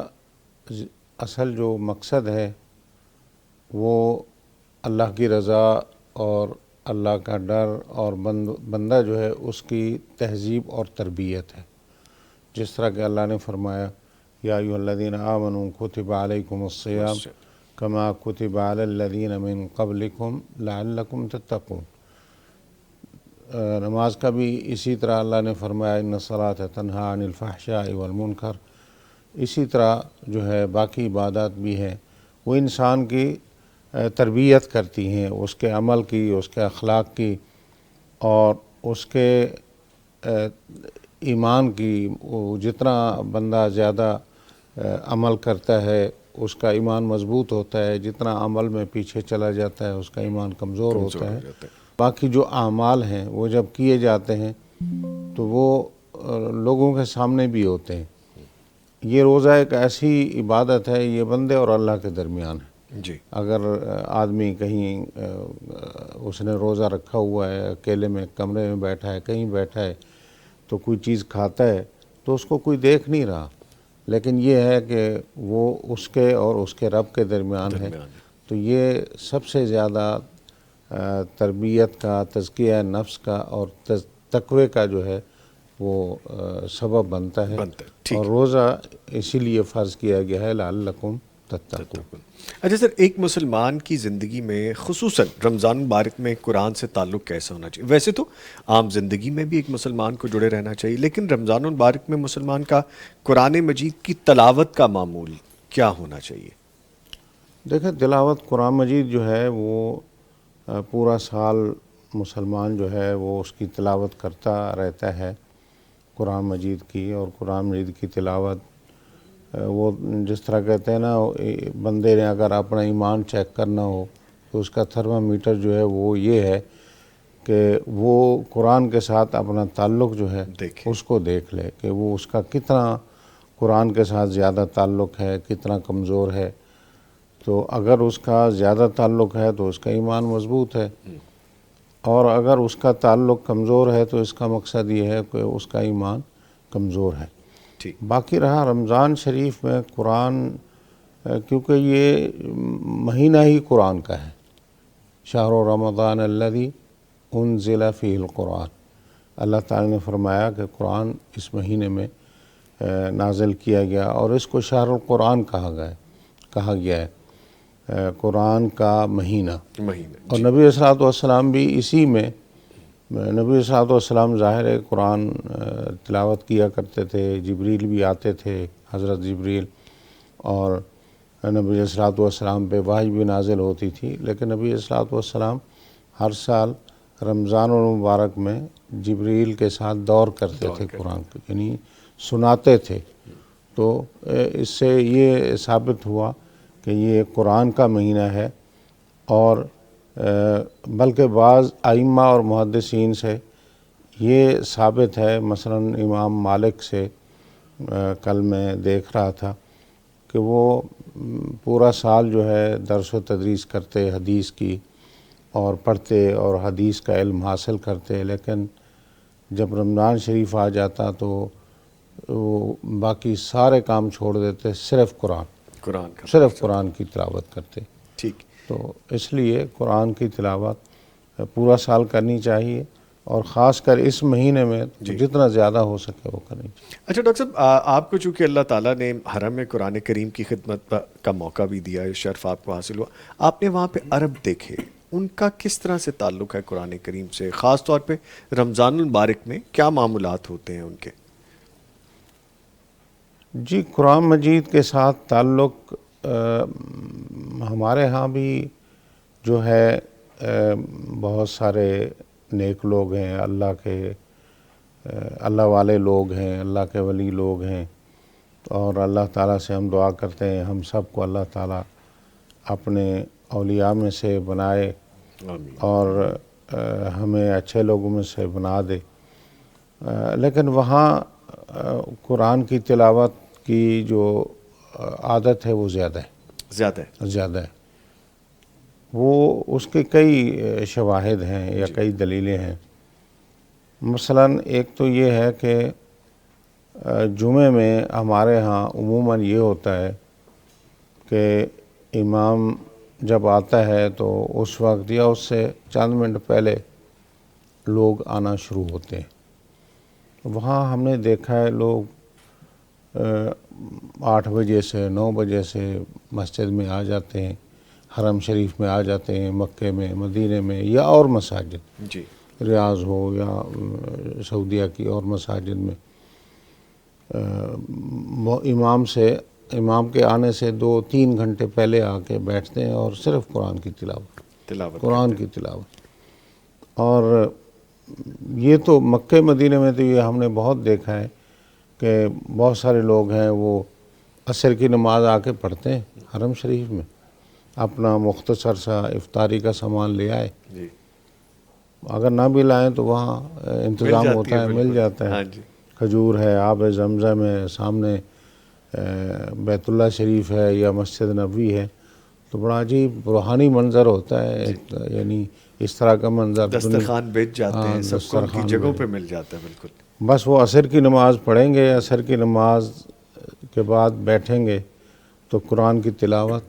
Speaker 7: اصل جو مقصد ہے وہ اللہ کی رضا اور اللہ کا ڈر، اور بندہ جو ہے اس کی تہذیب اور تربیت ہے۔ جس طرح کہ اللہ نے فرمایا یا ایھا الذین آمنوا کتب علیکم الصیام کما کتب علی الذین من قبلکم لعلکم تتقون۔ نماز کا بھی اسی طرح اللہ نے فرمایا ان الصلاۃ تنہی عن الفحشاء والمنکر۔ اسی طرح جو ہے باقی عبادات بھی ہیں، وہ انسان کی تربیت کرتی ہیں، اس کے عمل کی، اس کے اخلاق کی، اور اس کے ایمان کی۔ جتنا بندہ زیادہ عمل کرتا ہے اس کا ایمان مضبوط ہوتا ہے، جتنا عمل میں پیچھے چلا جاتا ہے اس کا ایمان کمزور ہوتا ہے۔ باقی جو اعمال ہیں وہ جب کیے جاتے ہیں تو وہ لوگوں کے سامنے بھی ہوتے ہیں۔ یہ روزہ ایک ایسی عبادت ہے، یہ بندے اور اللہ کے درمیان ہے۔
Speaker 1: جی،
Speaker 7: اگر آدمی کہیں اس نے روزہ رکھا ہوا ہے، اکیلے میں کمرے میں بیٹھا ہے، کہیں بیٹھا ہے، تو کوئی چیز کھاتا ہے تو اس کو کوئی دیکھ نہیں رہا، لیکن یہ ہے کہ وہ اس کے اور اس کے رب کے درمیان ہے۔ تو یہ سب سے زیادہ تربیت کا، تزکیہ نفس کا اور تقوی کا جو ہے وہ سبب بنتا ہے، اور روزہ اسی لیے فرض کیا گیا ہے لعلکم تتقون۔
Speaker 1: اچھا سر، ایک مسلمان کی زندگی میں خصوصاً رمضان مبارک میں قرآن سے تعلق کیسا ہونا چاہیے؟ ویسے تو عام زندگی میں بھی ایک مسلمان کو جڑے رہنا چاہیے، لیکن رمضان مبارک میں مسلمان کا قرآن مجید کی تلاوت کا معمول کیا ہونا چاہیے؟
Speaker 7: دیکھیں، تلاوت قرآن مجید جو ہے وہ پورا سال مسلمان جو ہے وہ اس کی تلاوت کرتا رہتا ہے قرآن مجید کی، اور قرآن مجید کی تلاوت وہ جس طرح کہتے ہیں نا، بندے نے اگر اپنا ایمان چیک کرنا ہو تو اس کا تھرمامیٹر جو ہے وہ یہ ہے کہ وہ قرآن کے ساتھ اپنا تعلق جو ہے اس کو دیکھ لے کہ وہ اس کا کتنا قرآن کے ساتھ زیادہ تعلق ہے، کتنا کمزور ہے۔ تو اگر اس کا زیادہ تعلق ہے تو اس کا ایمان مضبوط ہے، اور اگر اس کا تعلق کمزور ہے تو اس کا مقصد یہ ہے کہ اس کا ایمان کمزور ہے۔ باقی رہا رمضان شریف میں قرآن، کیونکہ یہ مہینہ ہی قرآن کا ہے، شہر رمضان الذی انزل فیہ القرآن، اللہ تعالی نے فرمایا کہ قرآن اس مہینے میں نازل کیا گیا، اور اس کو شہر القرآن کہا گیا ہے، قرآن کا مہینہ۔ اور نبی صلی اللہ علیہ وسلم بھی اسی میں، نبی صلی اللہ علیہ وسلم ظاہر قرآن تلاوت کیا کرتے تھے، جبریل بھی آتے تھے، حضرت جبریل، اور نبی علیہ الصلوۃ والسلام پہ وحی بھی نازل ہوتی تھی، لیکن نبی علیہ الصلوۃ والسلام ہر سال رمضان المبارک میں جبریل کے ساتھ دور کرتے تھے قرآن کو، یعنی سناتے تھے۔ تو اس سے یہ ثابت ہوا کہ یہ قرآن کا مہینہ ہے، اور بلکہ بعض ائمہ اور محدثین سے یہ ثابت ہے، مثلا امام مالک سے کل میں دیکھ رہا تھا کہ وہ پورا سال جو ہے درس و تدریس کرتے حدیث کی، اور پڑھتے اور حدیث کا علم حاصل کرتے، لیکن جب رمضان شریف آ جاتا تو وہ باقی سارے کام چھوڑ دیتے، صرف قرآن کی تلاوت کرتے۔
Speaker 1: ٹھیک،
Speaker 7: تو اس لیے قرآن کی تلاوت پورا سال کرنی چاہیے، اور خاص کر اس مہینے میں جتنا زیادہ ہو سکے وہ کرنی چاہیے۔
Speaker 1: اچھا ڈاکٹر صاحب، آپ کو چونکہ اللہ تعالیٰ نے حرم میں قرآن کریم کی خدمت کا موقع بھی دیا، شرف آپ کو حاصل ہوا، آپ نے وہاں پہ عرب دیکھے، ان کا کس طرح سے تعلق ہے قرآن کریم سے؟ خاص طور پہ رمضان المبارک میں کیا معاملات ہوتے ہیں ان کے؟
Speaker 7: جی، قرآن مجید کے ساتھ تعلق ہمارے ہاں بھی جو ہے بہت سارے نیک لوگ ہیں، اللہ والے لوگ ہیں، اللہ کے ولی لوگ ہیں، اور اللہ تعالیٰ سے ہم دعا کرتے ہیں ہم سب کو اللہ تعالیٰ اپنے اولیاء میں سے بنائے، اور ہمیں اچھے لوگوں میں سے بنا دے۔ لیکن وہاں قرآن کی تلاوت کی جو عادت ہے وہ زیادہ ہے۔ وہ اس کے کئی شواہد ہیں یا کئی دلیلیں ہیں۔ مثلا ایک تو یہ ہے کہ جمعے میں ہمارے ہاں عموماً یہ ہوتا ہے کہ امام جب آتا ہے تو اس وقت یا اس سے چند منٹ پہلے لوگ آنا شروع ہوتے ہیں۔ وہاں ہم نے دیکھا ہے لوگ 8 بجے سے 9 بجے سے مسجد میں آ جاتے ہیں، حرم شریف میں آ جاتے ہیں، مکے میں، مدینے میں، یا اور مساجد،
Speaker 1: جی،
Speaker 7: ریاض ہو یا سعودیہ کی اور مساجد میں، امام کے آنے سے 2-3 گھنٹے پہلے آ کے بیٹھتے ہیں اور صرف قرآن کی تلاوت۔ اور یہ تو مکے مدینے میں تو یہ ہم نے بہت دیکھا ہے کہ بہت سارے لوگ ہیں وہ عصر کی نماز آ کے پڑھتے ہیں حرم شریف میں، اپنا مختصر سا افطاری کا سامان لے آئے، اگر نہ بھی لائیں تو وہاں انتظام ہوتا ہے، مل جاتا ہے، کھجور ہے، آب زمزم ہے، سامنے بیت اللہ شریف ہے یا مسجد نبوی ہے، تو بڑا عجیب روحانی منظر ہوتا ہے، یعنی اس طرح کا منظر
Speaker 1: دسترخوان بیچ جاتے ہیں، سب کو ان کی جگہوں پہ مل جاتا ہے۔ بالکل،
Speaker 7: بس وہ عصر کی نماز پڑھیں گے، عصر کی نماز کے بعد بیٹھیں گے تو قرآن کی تلاوت،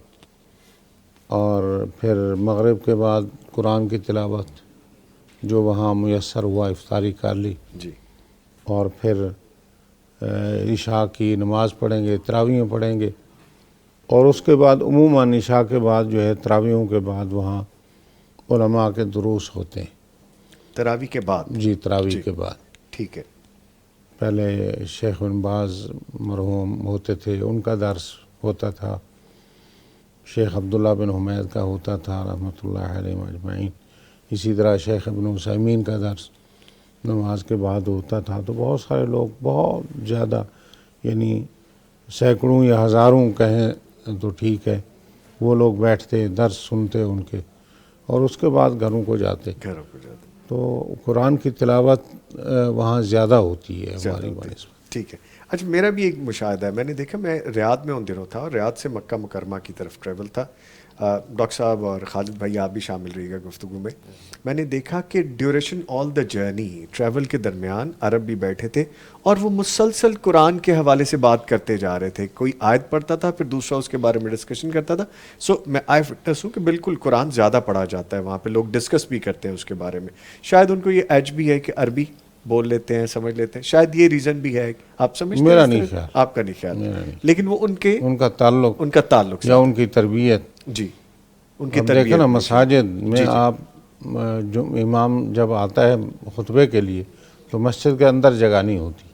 Speaker 7: اور پھر مغرب کے بعد قرآن کی تلاوت جو وہاں میسر ہوا افطاری کر لی، اور پھر عشاء کی نماز پڑھیں گے، تراویح پڑھیں گے، اور اس کے بعد عموماً عشاء کے بعد جو ہے تراویحوں کے بعد وہاں علماء کے دروس ہوتے ہیں۔
Speaker 1: تراویح کے بعد؟
Speaker 7: جی، تراویح کے بعد۔
Speaker 1: ٹھیک ہے۔
Speaker 7: پہلے شیخ بن باز مرحوم ہوتے تھے، ان کا درس ہوتا تھا، شیخ عبداللہ بن حمید کا ہوتا تھا رحمۃ اللہ علیہ اجمعین، اسی طرح شیخ ابن عثیمین کا درس نماز کے بعد ہوتا تھا۔ تو بہت سارے لوگ، بہت زیادہ، یعنی سینکڑوں یا ہزاروں کہیں تو ٹھیک ہے، وہ لوگ بیٹھتے درس سنتے ان کے، اور اس کے بعد گھروں کو جاتے۔ تو قرآن کی تلاوت وہاں زیادہ ہوتی ہے ہماری بنسبت۔
Speaker 1: ٹھیک ہے۔ اچھا، میرا بھی ایک مشاہدہ ہے، میں نے دیکھا، میں ریاض میں ان دنوں تھا، اور ریاض سے مکہ مکرمہ کی طرف ٹریول تھا، ڈاکٹر صاحب اور خالد بھائی آپ بھی شامل رہیے گا گفتگو میں۔ میں نے دیکھا کہ duration all the journey, travel کے درمیان عرب بھی بیٹھے تھے، اور وہ مسلسل قرآن کے حوالے سے بات کرتے جا رہے تھے، کوئی آیت پڑھتا تھا پھر دوسرا اس کے بارے میں ڈسکشن کرتا تھا۔ سو میں آئی فٹنس ہوں کہ بالکل قرآن زیادہ پڑھا جاتا ہے وہاں پہ، لوگ ڈسکس بھی کرتے ہیں اس کے بارے میں۔ شاید ان کو یہ ایج بھی ہے کہ عربی بول لیتے ہیں، سمجھ لیتے ہیں، شاید یہ ریزن بھی ہے، آپ سمجھتے ہیں؟
Speaker 7: میرا نہیں خیال،
Speaker 1: آپ کا نہیں خیال، لیکن وہ ان کا تعلق
Speaker 7: یا ان کی تربیت،
Speaker 1: جی، ان
Speaker 7: کی تربیت۔ دیکھیں نا مساجد میں آپ جو امام جب آتا ہے خطبے کے لیے تو مسجد کے اندر جگہ نہیں ہوتی،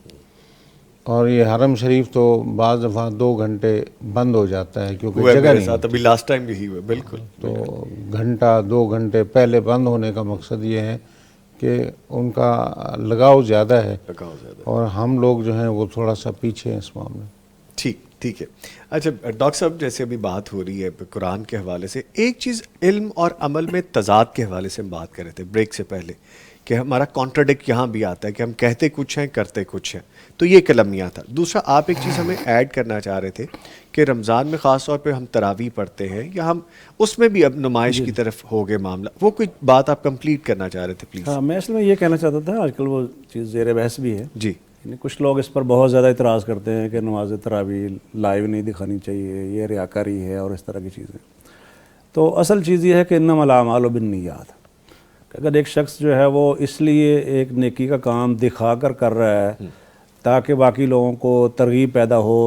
Speaker 7: اور یہ حرم شریف تو بعض دفعہ 2 گھنٹے بند ہو جاتا ہے کیونکہ
Speaker 1: ہوا ہے
Speaker 7: جگہ
Speaker 1: میرے
Speaker 7: نہیں
Speaker 1: ساتھ ابھی لاسٹ ٹائم یہی ہوا بالکل.
Speaker 7: تو گھنٹہ 2 گھنٹے پہلے بند ہونے کا مقصد یہ ہے کہ ان کا لگاؤ زیادہ ہے اور ہم لوگ جو ہیں وہ تھوڑا سا پیچھے ہیں اس معاملے میں.
Speaker 1: ٹھیک ہے. اچھا ڈاکٹر صاحب جیسے ابھی بات ہو رہی ہے قرآن کے حوالے سے، ایک چیز علم اور عمل میں تضاد کے حوالے سے ہم بات کر رہے تھے بریک سے پہلے کہ ہمارا کانٹراڈکٹ یہاں بھی آتا ہے کہ ہم کہتے کچھ ہیں کرتے کچھ ہیں، تو یہ کلمیہ تھا. دوسرا آپ ایک چیز ہمیں ایڈ کرنا چاہ رہے تھے کہ رمضان میں خاص طور پہ ہم تراویح پڑھتے ہیں یا ہم اس میں بھی اب نمائش کی طرف ہو گئے معاملہ، وہ کوئی بات آپ کمپلیٹ کرنا چاہ رہے تھے پلیز.
Speaker 3: ہاں میں اصل میں یہ کہنا چاہتا تھا، آج کل وہ چیز زیر بحث بھی ہے
Speaker 1: جی.
Speaker 3: یعنی کچھ لوگ اس پر بہت زیادہ اعتراض کرتے ہیں کہ نماز تراویح لائیو نہیں دکھانی چاہیے، یہ ریاکاری ہے اور اس طرح کی چیزیں. تو اصل چیز یہ ہے کہ انما الاعمال بالنیات، کہ اگر ایک شخص جو ہے وہ اس لیے ایک نیکی کا کام دکھا کر رہا ہے تاکہ باقی لوگوں کو ترغیب پیدا ہو،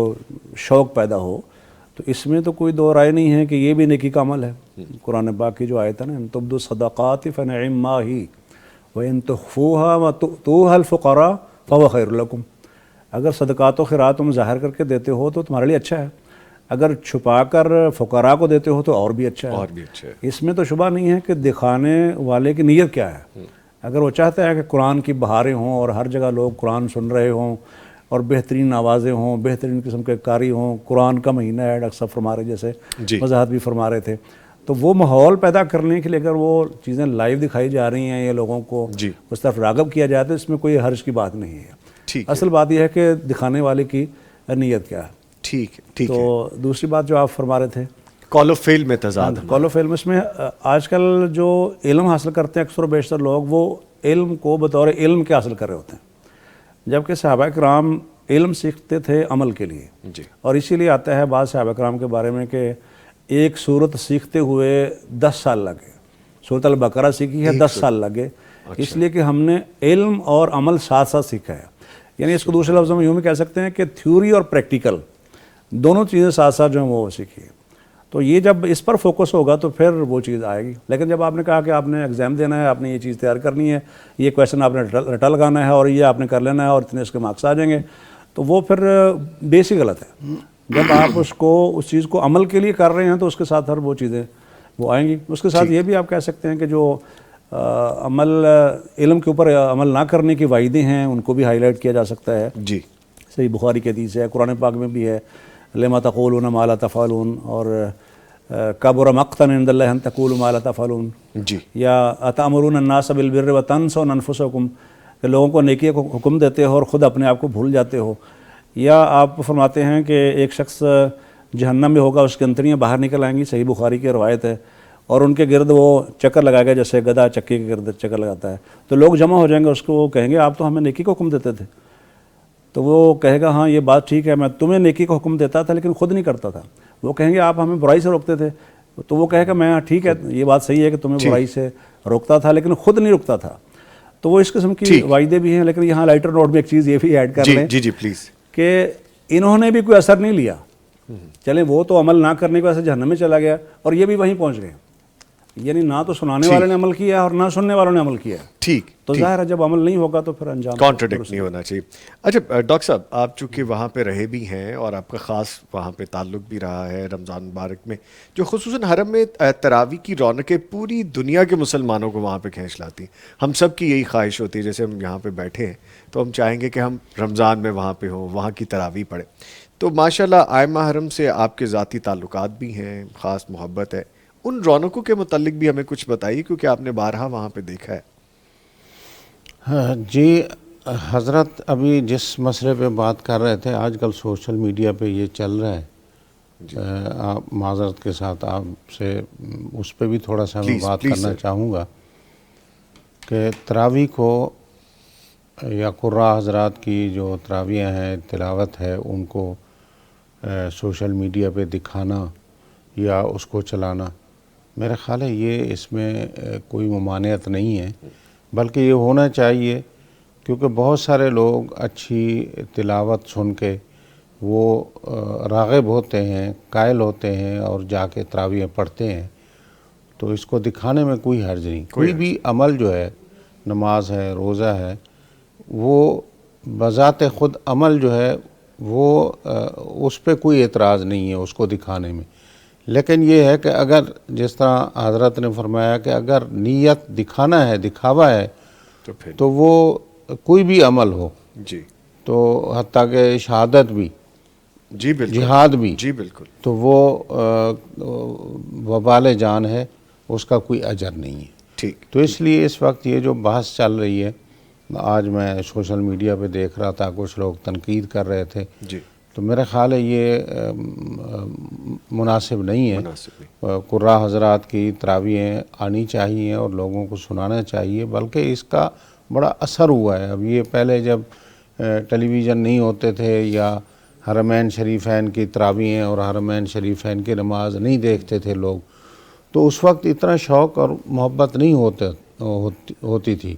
Speaker 3: شوق پیدا ہو، تو اس میں تو کوئی دو رائے نہیں ہے کہ یہ بھی نیکی کا عمل ہے. قرآن پاک کی جو آیت ہے نا، ان تبدوا الصدقات فنعما ہی وان تخفوها وتؤتوها الفقراء فهو خیر لکم. اگر صدقات و خیرات تم ظاہر کر کے دیتے ہو تو تمہارے لیے اچھا ہے، اگر چھپا کر فقراء کو دیتے ہو تو اور بھی اچھا ہے. اس میں تو شبہ نہیں ہے کہ دکھانے والے کی نیت کیا ہے. اگر وہ چاہتا ہے کہ قرآن کی بہاریں ہوں اور ہر جگہ لوگ قرآن سن رہے ہوں اور بہترین آوازیں ہوں، بہترین قسم کے قاری ہوں، قرآن کا مہینہ ہے ڈاکٹر صاحب فرما رہے جیسے وضاحت بھی فرما رہے تھے، تو وہ ماحول پیدا کرنے کے لیے اگر وہ چیزیں لائیو دکھائی جا رہی ہیں یا لوگوں کو اس طرف راغب کیا جاتا ہے، اس میں کوئی حرج کی بات نہیں ہے. اصل بات یہ ہے کہ دکھانے والے کی نیت کیا ہے.
Speaker 1: ٹھیک.
Speaker 3: تو دوسری بات جو آپ فرما رہے تھے
Speaker 1: قول و فعل میں تضاد.
Speaker 3: قول و فعل میں اس میں آج کل جو علم حاصل کرتے ہیں اکثر و بیشتر لوگ، وہ علم کو بطور علم کے حاصل کر رہے ہوتے ہیں، جبکہ صحابہ کرام علم سیکھتے تھے عمل کے لیے. اور اسی لیے آتا ہے بعض صحابہ کرام کے بارے میں کہ ایک صورت سیکھتے ہوئے 10 سال لگے. سورۃ البقرہ سیکھی ہے 10 سال لگے، اس لیے کہ ہم نے علم اور عمل ساتھ ساتھ سیکھا ہے. یعنی اس کو دوسرے لفظوں میں یوں بھی کہہ سکتے ہیں کہ تھیوری اور پریکٹیکل دونوں چیزیں ساتھ ساتھ جو ہیں وہ سیکھی ہے. تو یہ جب اس پر فوکس ہوگا تو پھر وہ چیز آئے گی. لیکن جب آپ نے کہا کہ آپ نے ایگزام دینا ہے، آپ نے یہ چیز تیار کرنی ہے، یہ کویشچن آپ نے رٹا لگانا ہے اور یہ آپ نے کر لینا ہے اور اتنے اس کے مارکس آ جائیں گے، تو وہ پھر بیس ہی غلط ہے. جب آپ اس چیز کو عمل کے لیے کر رہے ہیں تو اس کے ساتھ ہر وہ چیزیں وہ آئیں گی. اس کے ساتھ یہ بھی آپ کہہ سکتے ہیں کہ جو عمل علم کے اوپر عمل نہ کرنے کی وعیدیں ہیں ان کو بھی ہائی لائٹ کیا جا سکتا ہے. صحیح بخاری کی حدیث ہے، قرآن پاک میں بھی ہے، لما تقولون ما لا تفعلون، اور کبر مقتا عند اللہ ان تقولوا ما لا تفعلون، یا اتامرون الناس بالبر وتنسون انفسکم، کہ لوگوں کو نیکی کو حکم دیتے ہو اور خود اپنے آپ کو بھول جاتے ہو. یا آپ فرماتے ہیں کہ ایک شخص جہنم میں ہوگا، اس کی انتڑیاں باہر نکل آئیں گی، صحیح بخاری کی روایت ہے، اور ان کے گرد وہ چکر لگائے گا جیسے گدھا چکی کے گرد چکر لگاتا ہے. تو لوگ جمع ہو جائیں گے، اس کو وہ کہیں گے آپ تو ہمیں نیکی کو حکم دیتے تھے. تو وہ کہے گا ہاں یہ بات ٹھیک ہے، میں تمہیں نیکی کو حکم دیتا تھا لیکن خود نہیں کرتا تھا. وہ کہیں گے آپ ہمیں برائی سے روکتے تھے. تو وہ کہے گا میں ٹھیک ہے، یہ بات صحیح ہے کہ تمہیں برائی سے روکتا تھا لیکن خود نہیں رکتا تھا. تو وہ اس قسم کی وعیدیں بھی ہیں. لیکن یہاں لائٹر نوٹ میں ایک چیز یہ بھی ایڈ کر لیں
Speaker 1: پلیز
Speaker 3: کہ انہوں نے بھی کوئی اثر نہیں لیا. چلیں وہ تو عمل نہ کرنے کی وجہ سے جہنم میں چلا گیا اور یہ بھی وہیں پہنچ گئے. یعنی نہ تو سنانے والے نے عمل کیا اور نہ سننے والوں نے عمل کیا. تو ظاہر ہے جب عمل نہیں ہوگا تو پھر انجام
Speaker 1: کانٹراڈکٹ نہیں ہونا چاہیے. اچھا ڈاکٹر صاحب، آپ چونکہ وہاں پہ رہے بھی ہیں اور آپ کا خاص وہاں پہ تعلق بھی رہا ہے رمضان مبارک میں، جو خصوصاً حرم میں تراویح کی رونقیں پوری دنیا کے مسلمانوں کو وہاں پہ کھینچ لاتی ہیں. ہم سب کی یہی خواہش ہوتی ہے، جیسے ہم یہاں پہ بیٹھے ہیں تو ہم چاہیں گے کہ ہم رمضان میں وہاں پہ ہوں، وہاں کی تراویح پڑھیں. تو ماشاءاللہ آئمہ حرم سے آپ کے ذاتی تعلقات بھی ہیں، خاص محبت ہے. ان رونقوں کے متعلق بھی ہمیں کچھ بتائیے کیونکہ آپ نے بارہا وہاں پہ دیکھا ہے.
Speaker 7: جی حضرت، ابھی جس مسئلے پہ بات کر رہے تھے، آج کل سوشل میڈیا پہ یہ چل رہا ہے، آپ معذرت کے ساتھ آپ سے اس پہ بھی تھوڑا سا میں بات کرنا چاہوں گا کہ تراویح کو یا قراء حضرات کی جو تراویحیں ہیں، تلاوت ہے، ان کو سوشل میڈیا پہ دکھانا یا اس کو چلانا، میرا خیال ہے یہ اس میں کوئی ممانعت نہیں ہے، بلکہ یہ ہونا چاہیے. کیونکہ بہت سارے لوگ اچھی تلاوت سن کے وہ راغب ہوتے ہیں، قائل ہوتے ہیں اور جا کے تراویح پڑھتے ہیں. تو اس کو دکھانے میں کوئی حرج نہیں. کوئی بھی عمل جو ہے، نماز ہے، روزہ ہے، وہ بذات خود عمل جو ہے وہ اس پہ کوئی اعتراض نہیں ہے اس کو دکھانے میں، لیکن یہ ہے کہ اگر جس طرح حضرت نے فرمایا کہ اگر نیت دکھانا ہے، دکھاوا ہے،
Speaker 1: تو پھر
Speaker 7: تو وہ کوئی بھی عمل ہو،
Speaker 1: جی
Speaker 7: تو حتیٰ کہ شہادت بھی،
Speaker 1: جی بالکل،
Speaker 7: جہاد بھی،
Speaker 1: جی بالکل،
Speaker 7: تو وہ وبال جان ہے، اس کا کوئی اجر نہیں ہے۔
Speaker 1: ٹھیک،
Speaker 7: تو اس لیے اس وقت یہ جو بحث چل رہی ہے، آج میں سوشل میڈیا پہ دیکھ رہا تھا، کچھ لوگ تنقید کر رہے تھے،
Speaker 1: جی
Speaker 7: تو میرا خیال ہے یہ مناسب نہیں ہے۔
Speaker 1: مناسب نہیں،
Speaker 7: قراء حضرات کی تراویحیں آنی چاہیے اور لوگوں کو سنانا چاہیے، بلکہ اس کا بڑا اثر ہوا ہے۔ اب یہ پہلے جب ٹیلی ویژن نہیں ہوتے تھے یا حرمین شریفین کی تراویحیں اور حرمین شریفین کی نماز نہیں دیکھتے تھے لوگ، تو اس وقت اتنا شوق اور محبت نہیں ہوتی تھی۔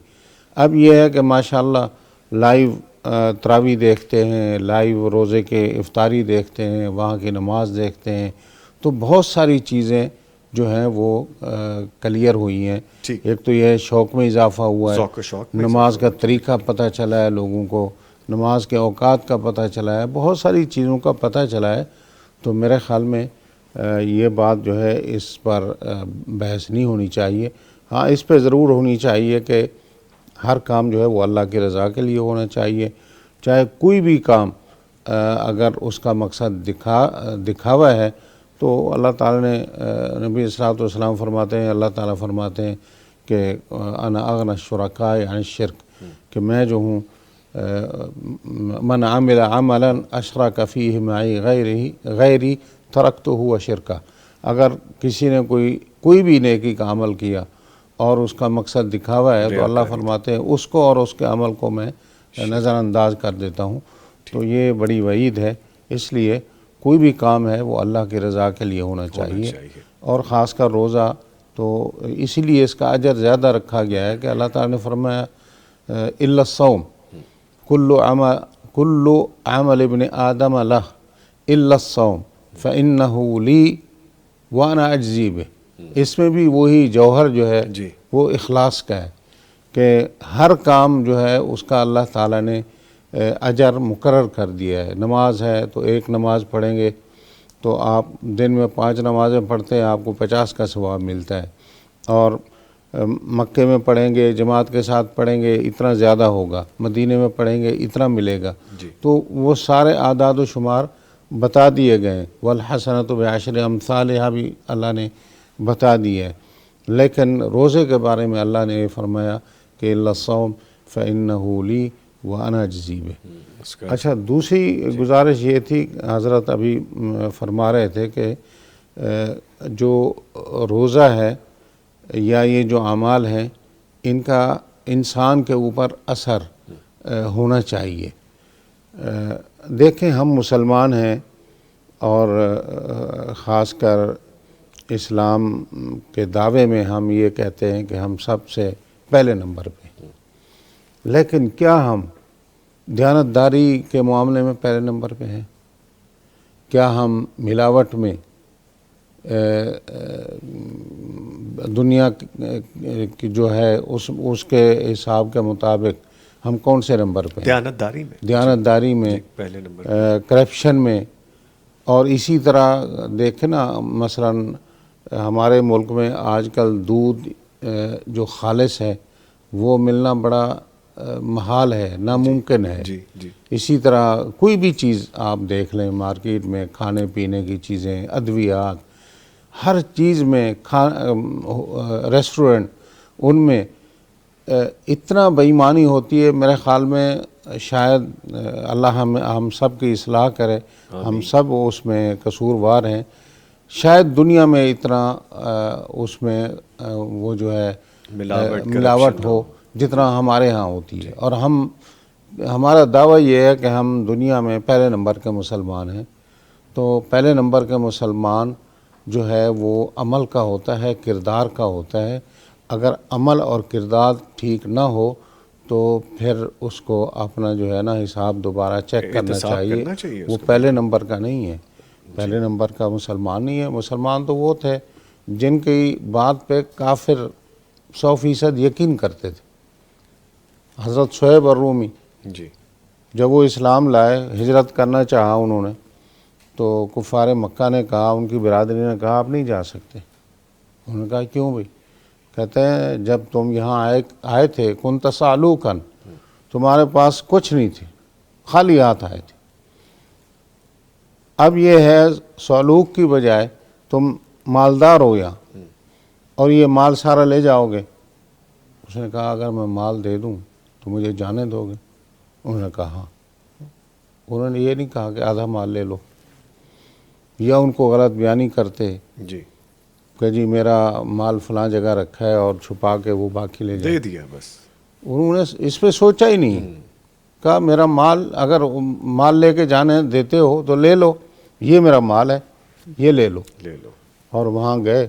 Speaker 7: اب یہ ہے کہ ماشاءاللہ لائیو تراویح دیکھتے ہیں، لائیو روزے کے افطاری دیکھتے ہیں، وہاں کی نماز دیکھتے ہیں، تو بہت ساری چیزیں جو ہیں وہ کلیئر ہوئی ہیں۔
Speaker 1: ٹھیک،
Speaker 7: ایک تو یہ شوق میں اضافہ ہوا
Speaker 1: ذوق و
Speaker 7: ہے،
Speaker 1: شوق میں
Speaker 7: نماز کا طریقہ پتہ چلا ہے لوگوں کو، نماز کے اوقات کا پتہ چلا ہے، بہت ساری چیزوں کا پتہ چلا ہے۔ تو میرے خیال میں یہ بات جو ہے اس پر بحث نہیں ہونی چاہیے۔ ہاں اس پہ ضرور ہونی چاہیے کہ ہر کام جو ہے وہ اللہ کی رضا کے لیے ہونا چاہیے، چاہے کوئی بھی کام اگر اس کا مقصد دکھاوا ہے تو اللہ تعالیٰ نے نبی صلی اللہ علیہ وسلم فرماتے ہیں، اللہ تعالیٰ فرماتے ہیں کہ انا اغنی الشرکاء عن الشرک، کہ میں جو ہوں من عمل عملا اشرک فیہ معی غیری ترکتہ وشرکہ، اگر کسی نے کوئی بھی نیکی کا عمل کیا اور اس کا مقصد دکھاوا ہے تو اللہ فرماتے ہیں اس کو اور اس کے عمل کو میں نظر انداز کر دیتا ہوں۔ تو یہ بڑی وعید ہے، اس لیے کوئی بھی کام ہے وہ اللہ کی رضا کے لیے ہونا چاہیے، اور خاص کر روزہ تو اسی لیے اس کا اجر زیادہ رکھا گیا ہے کہ اللہ تعالیٰ نے فرمایا الا الصوم کل عمل ابن آدم لہ الا الصوم فإنہ لی وانا اجزی بہ۔ اس میں بھی وہی جوہر جو ہے وہ اخلاص کا ہے کہ ہر کام جو ہے اس کا اللہ تعالیٰ نے اجر مقرر کر دیا ہے۔ نماز ہے تو ایک نماز پڑھیں گے تو آپ دن میں 5 نمازیں پڑھتے ہیں، آپ کو 50 کا ثواب ملتا ہے، اور مکے میں پڑھیں گے، جماعت کے ساتھ پڑھیں گے اتنا زیادہ ہوگا، مدینے میں پڑھیں گے اتنا ملے گا۔ تو وہ سارے اعداد و شمار بتا دیے گئے ہیں، والحسنۃ بعشر امثالھا بھی اللہ نے بتا دی ہے۔ لیکن روزے کے بارے میں اللہ نے یہ فرمایا کہ الا الصوم فإنہ لی وانا اجزی بہ۔ اچھا، دوسری گزارش یہ تھی، حضرت ابھی فرما رہے تھے کہ جو روزہ ہے یا یہ جو اعمال ہیں ان کا انسان کے اوپر اثر ہونا چاہیے۔ دیکھیں ہم مسلمان ہیں اور خاص کر اسلام کے دعوے میں ہم یہ کہتے ہیں کہ ہم سب سے پہلے نمبر پہ ہیں، لیکن کیا ہم دیانتداری کے معاملے میں پہلے نمبر پہ ہیں؟ کیا ہم ملاوٹ میں دنیا کی جو ہے اس کے حساب کے مطابق ہم کون سے نمبر پہ ہیں؟ دیانتداری میں
Speaker 1: پہلے نمبر،
Speaker 7: کرپشن میں، اور اسی طرح دیکھیں نا مثلا ہمارے ملک میں آج کل دودھ جو خالص ہے وہ ملنا بڑا محال ہے، ناممکن ہے۔ اسی طرح کوئی بھی چیز آپ دیکھ لیں مارکیٹ میں، کھانے پینے کی چیزیں، ادویات، ہر چیز میں، ریسٹورنٹ، ان میں اتنا بے ایمانی ہوتی ہے۔ میرے خیال میں شاید اللہ ہم سب کی اصلاح کرے، ہم سب اس میں قصوروار ہیں، شاید دنیا میں اتنا اس میں وہ جو ہے ملاوٹ ہو جتنا ہمارے ہاں ہوتی ہے، اور ہمارا دعویٰ یہ ہے کہ ہم دنیا میں پہلے نمبر کے مسلمان ہیں۔ تو پہلے نمبر کے مسلمان جو ہے وہ عمل کا ہوتا ہے، کردار کا ہوتا ہے۔ اگر عمل اور کردار ٹھیک نہ ہو تو پھر اس کو اپنا جو ہے نا حساب دوبارہ چیک کرنا چاہیے، وہ پہلے نمبر کا نہیں ہے، پہلے نمبر کا مسلمان نہیں ہے۔ مسلمان تو وہ تھے جن کی بات پہ کافر 100% یقین کرتے تھے۔ حضرت صہیب الرومی جب وہ اسلام لائے، ہجرت کرنا چاہا انہوں نے، تو کفار مکہ نے کہا، ان کی برادری نے کہا آپ نہیں جا سکتے۔ انہوں نے کہا کیوں بھائی؟ کہتے ہیں جب تم یہاں آئے تھے کنت صعلوکاً، تمہارے پاس کچھ نہیں تھے، خالی ہاتھ آئے تھے۔ اب یہ ہے صعلوک کی بجائے تم مالدار ہو یہاں اور یہ مال سارا لے جاؤ گے۔ اس نے کہا اگر میں مال دے دوں تو مجھے جانے دو گے؟ انہوں نے کہا ہاں۔ انہوں نے یہ نہیں کہا کہ آدھا مال لے لو، یا ان کو غلط بیانی کرتے
Speaker 1: جی
Speaker 7: کہ جی میرا مال فلاں جگہ رکھا ہے اور چھپا کے وہ باقی لے جائے۔
Speaker 1: دے دیا بس۔
Speaker 7: انہوں نے اس پہ سوچا ہی نہیں، کہا میرا مال اگر مال لے کے جانے دیتے ہو تو لے لو، یہ میرا مال ہے، یہ لے لو۔ اور وہاں گئے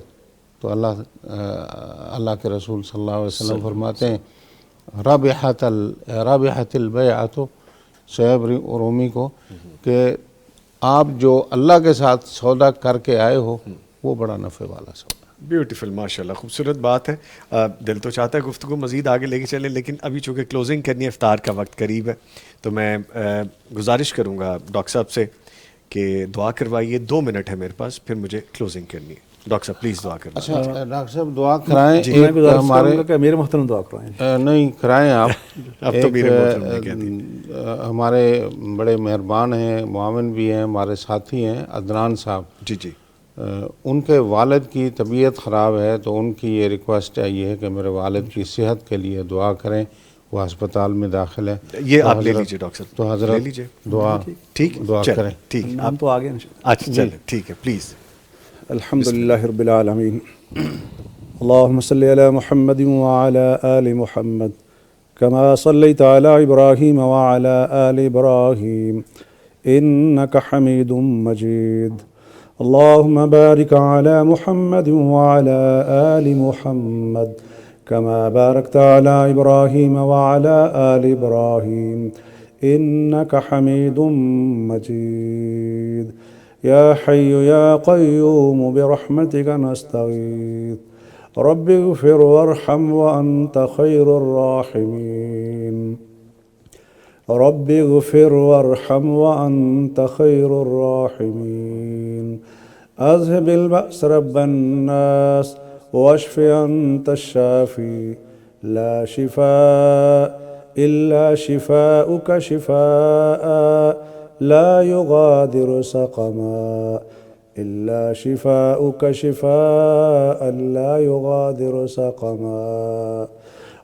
Speaker 7: تو اللہ کے رسول صلی اللہ علیہ وسلم فرماتے ہیں رابحت البیعۃ صہیب رومی کو کہ آپ جو اللہ کے ساتھ سودا کر کے آئے ہو وہ بڑا نفع والا سودا۔
Speaker 1: بیوٹیفل، ماشاءاللہ، خوبصورت بات ہے۔ دل تو چاہتا ہے گفتگو مزید آگے لے کے چلیں، لیکن ابھی چونکہ کلوزنگ کرنی ہے، افطار کا وقت قریب ہے، تو میں گزارش کروں گا ڈاکٹر صاحب سے کہ دعا کروائیے۔ 2 منٹ ہے میرے پاس، پھر مجھے کلوزنگ کرنی ہے۔ ڈاکٹر صاحب پلیز دعا کرنا۔
Speaker 7: اچھا ڈاکٹر صاحب دعا کرائیں۔
Speaker 3: میں گزارش کروں گا کہ میرے محترم دعا کرائیں۔
Speaker 7: نہیں کرائیں آپ۔
Speaker 1: اب تو میرے محترم نے کہہ دی۔
Speaker 7: ہمارے بڑے مہربان ہیں، معاون بھی ہیں، ہمارے ساتھی ہیں عدنان صاحب،
Speaker 1: جی جی،
Speaker 7: ان کے والد کی طبیعت خراب ہے، تو ان کی یہ ریکویسٹ ہے یہ ہے کہ میرے والد کی صحت کے لیے دعا کریں، وہ ہسپتال میں داخل ہے۔
Speaker 1: یہ آپ لے لیجیے ڈاکٹر صاحب،
Speaker 7: تو حضرت
Speaker 1: لے لیجیے،
Speaker 7: دعا
Speaker 1: ٹھیک،
Speaker 7: دعا کریں۔
Speaker 1: ٹھیک،
Speaker 3: نام تو آگے انشاءاللہ۔
Speaker 1: اچھا چلیں، ٹھیک ہے، پلیز۔
Speaker 3: الحمدللہ رب العالمین، اللہم صلی علی محمد وعلی آل محمد کما صلیت علی ابراہیم وعلی آل ابراہیم انک حمید مجید، اللہم بارک علی محمد وعلی آل محمد کما بارکت علی ابراہیم وعلی آل ابراہیم انک حمید مجید، یا حی یا قیوم برحمتک نستغیث رب اغفر وارحم وانت خیر الراحمین، رب اغفر وارحم وانت خیر الراحمین، اذهب البأس رب الناس واشف انت الشافی، لا شفاء الا شفاؤک شفاء لا يغادر سقما، إلا شفاؤك شفاء لا يغادر سقما،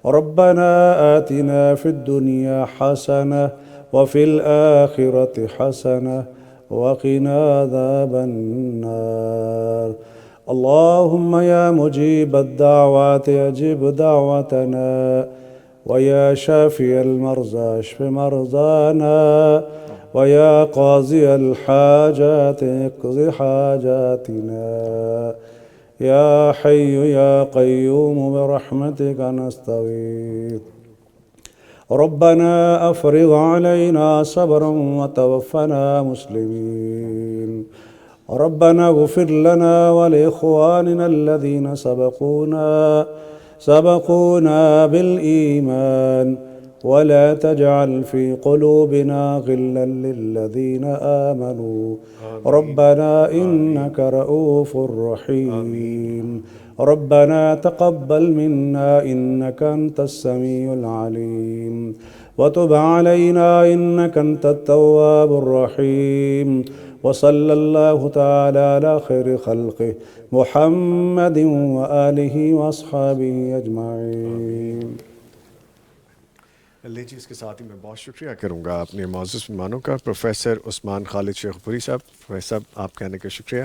Speaker 3: ربنا آتنا في الدنيا حسنة وفي الآخرة حسنة وقنا عذاب النار، اللهم يا مجيب الدعوات أجب دعوتنا، ويا شافي المرضى اشف مرضانا، ويا قاضي الحاجات اقض حاجاتنا، يا حي يا قيوم برحمتك نستغيث، ربنا أفرغ علينا صبرا وتوفنا مسلمين، ربنا اغفر لنا ولإخواننا الذين سبقونا بالإيمان، ولا تجعل في قلوبنا غلا للذين آمنوا ربنا إنك رؤوف رحيم، ربنا تقبل منا إنك أنت السميع العليم، وتب علينا إنك أنت التواب الرحيم، وصلى الله تعالى على خير خلقه محمد وآله وأصحابه أجمعين۔
Speaker 1: اللہ جی، اس کے ساتھ ہی میں بہت شکریہ کروں گا اپنے معزز مہمانوں کا، پروفیسر عثمان خالد شیخ پوری صاحب۔ پروفیسر صاحب آپ کہنے کا شکریہ،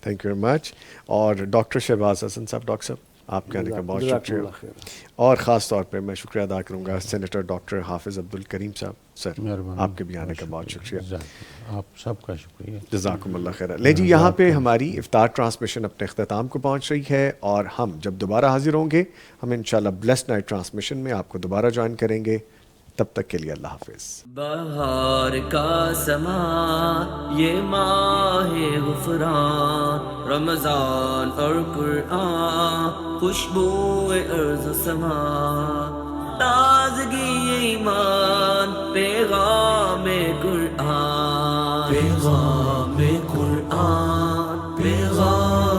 Speaker 1: تھینک یو ویری مچ، اور ڈاکٹر شہباز حسن صاحب، ڈاکٹر صاحب آپ کہنے کا بہت شکریہ، اور خاص طور پہ میں شکریہ ادا کروں گا سینیٹر ڈاکٹر حافظ عبدالکریم صاحب، سر آپ کے بھی آنے کا بہت شکریہ،
Speaker 7: آپ سب کا شکریہ،
Speaker 1: جزاکم اللہ خیر۔ لے جی، یہاں پہ ہماری افطار ٹرانسمیشن اپنے اختتام کو پہنچ رہی ہے، اور ہم جب دوبارہ حاضر ہوں گے، ہم انشاءاللہ بلیسڈ نائٹ ٹرانسمیشن میں آپ کو دوبارہ جوائن کریں گے، تب تک کے لیے اللہ حافظ۔
Speaker 4: بہار کا سما یہ ماہ غفران، رمضان اور قرآن خوشبو ارض و سما، تازگی ایمان پیغام قرآن پیغام قرآن پیغام